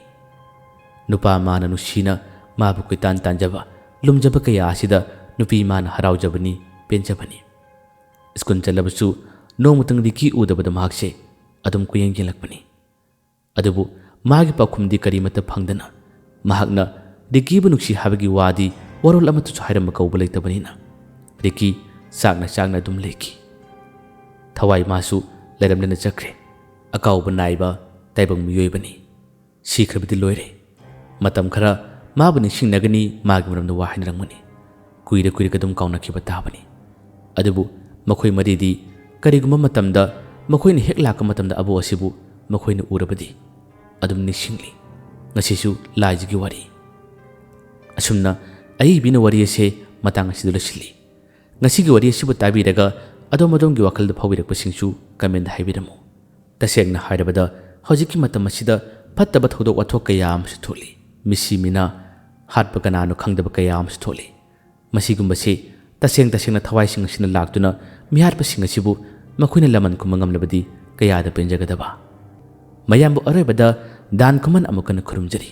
ꯅꯨꯄꯥ ꯃꯥꯅ ꯅꯨꯡꯁꯤꯅ ꯃꯥꯕꯨ ꯀꯣꯏꯇꯥꯟ ꯇꯥꯟꯖꯕ ꯂꯨꯝꯖꯕ ꯀꯌꯥ ꯑꯁꯤꯗ ꯅꯨꯄꯤ ꯃꯥꯅ ꯍꯔꯥꯎꯖꯕꯅꯤ ꯄꯦꯟꯖꯕꯅꯤ ꯁ꯭ꯀꯨꯜ ꯆꯠꯂꯕꯁꯨ ꯅꯣꯡꯃꯇꯪ ꯔꯤꯀꯤ ꯎꯗꯕꯗ ꯃꯍꯥꯛꯁꯦ ꯑꯗꯨꯝ ꯀꯨꯌꯦꯡ ꯌꯦꯡꯂꯛꯄꯅꯤ ꯑꯗꯨꯕꯨ ꯃꯥꯒꯤ ꯄꯥꯎꯈꯨꯝꯗꯤ ꯀꯔꯤꯃꯠꯇ ꯐꯪꯗꯅ ꯃꯍꯥꯛꯅ ꯔꯤꯀꯤꯕꯨ ꯅꯨꯡꯁꯤ ꯍꯥꯏꯕꯒꯤ ꯋꯥꯗꯤ ꯋꯥꯔꯣꯜ ꯑꯃꯠꯇꯁꯨ ꯍꯥꯏꯔꯝꯕ ꯀꯧꯕ ꯂꯩꯇꯕꯅꯤꯅ ꯔꯤꯀꯤ ꯆꯥꯛꯅ ꯑꯗꯨꯝ ꯂꯩꯈꯤ ꯊꯋꯥꯏ ꯃꯥꯁꯨ ꯂꯩꯔꯝꯂꯦꯟꯗ ꯆꯠꯈ꯭ꯔꯦ ꯑꯀꯥꯎꯕ ꯅꯥꯏꯕ ꯇꯥꯏꯕꯪ ꯃꯤꯑꯣꯏꯕꯅꯤ ꯁꯤꯈ꯭ꯔꯕꯗꯤ ꯂꯣꯏꯔꯦ ꯃꯇꯝ ꯈꯔ ꯃꯥꯕꯨ ꯅꯤꯡꯁꯤꯡꯅꯒꯅꯤ ꯃꯥꯒꯤ ꯃꯔꯝꯗ ꯋꯥ ꯍꯥꯏꯅꯔꯝꯒꯅꯤ ꯀꯨꯏꯔꯒ ꯑꯗꯨꯝ ꯀꯥꯎꯅꯈꯤꯕ ꯇꯥꯕꯅꯤ ꯑꯗꯨꯕꯨ ꯃꯈꯣꯏ ꯃꯔꯤꯗꯤ ꯀꯔꯤꯒꯨꯝꯕ ꯃꯇꯝꯗ ꯃꯈꯣꯏꯅ ꯍꯦꯛ ꯂꯥꯛꯄ ꯃꯇꯝꯗ ꯑꯕꯣ ꯑꯁꯤꯕꯨ ꯃꯈꯣꯏꯅ ꯎꯔꯕꯗꯤ ꯑꯗꯨꯝ ꯅꯤꯡꯁꯤꯡꯂꯤ ꯉꯁꯤꯁꯨ ꯂꯥꯏꯖꯒꯤ ꯋꯥꯔꯤ ꯑꯁꯨꯝꯅ ꯑꯏꯕꯤꯅ ꯋꯥꯔꯤ ꯑꯁꯤ ꯃꯇꯥꯡ ꯑꯁꯤꯗ ꯂꯣꯏꯁꯤꯜꯂꯤ ngasi wari asibu tabiraga adom-adom gi wakal da phawirapasingsu comment haibiramu tasengna hairabada hojiki matam asida phattaba thodok wathok kaya amsu tholi misi mina hatpa kananu khangdaba kaya amsu tholi masigumbasi tasengna thawai sing asina laktuna miharpa sing asibu makhuina laman kumangam labadi kaya da penjagadaba mayambu arebada dan kuman amukana khurumjari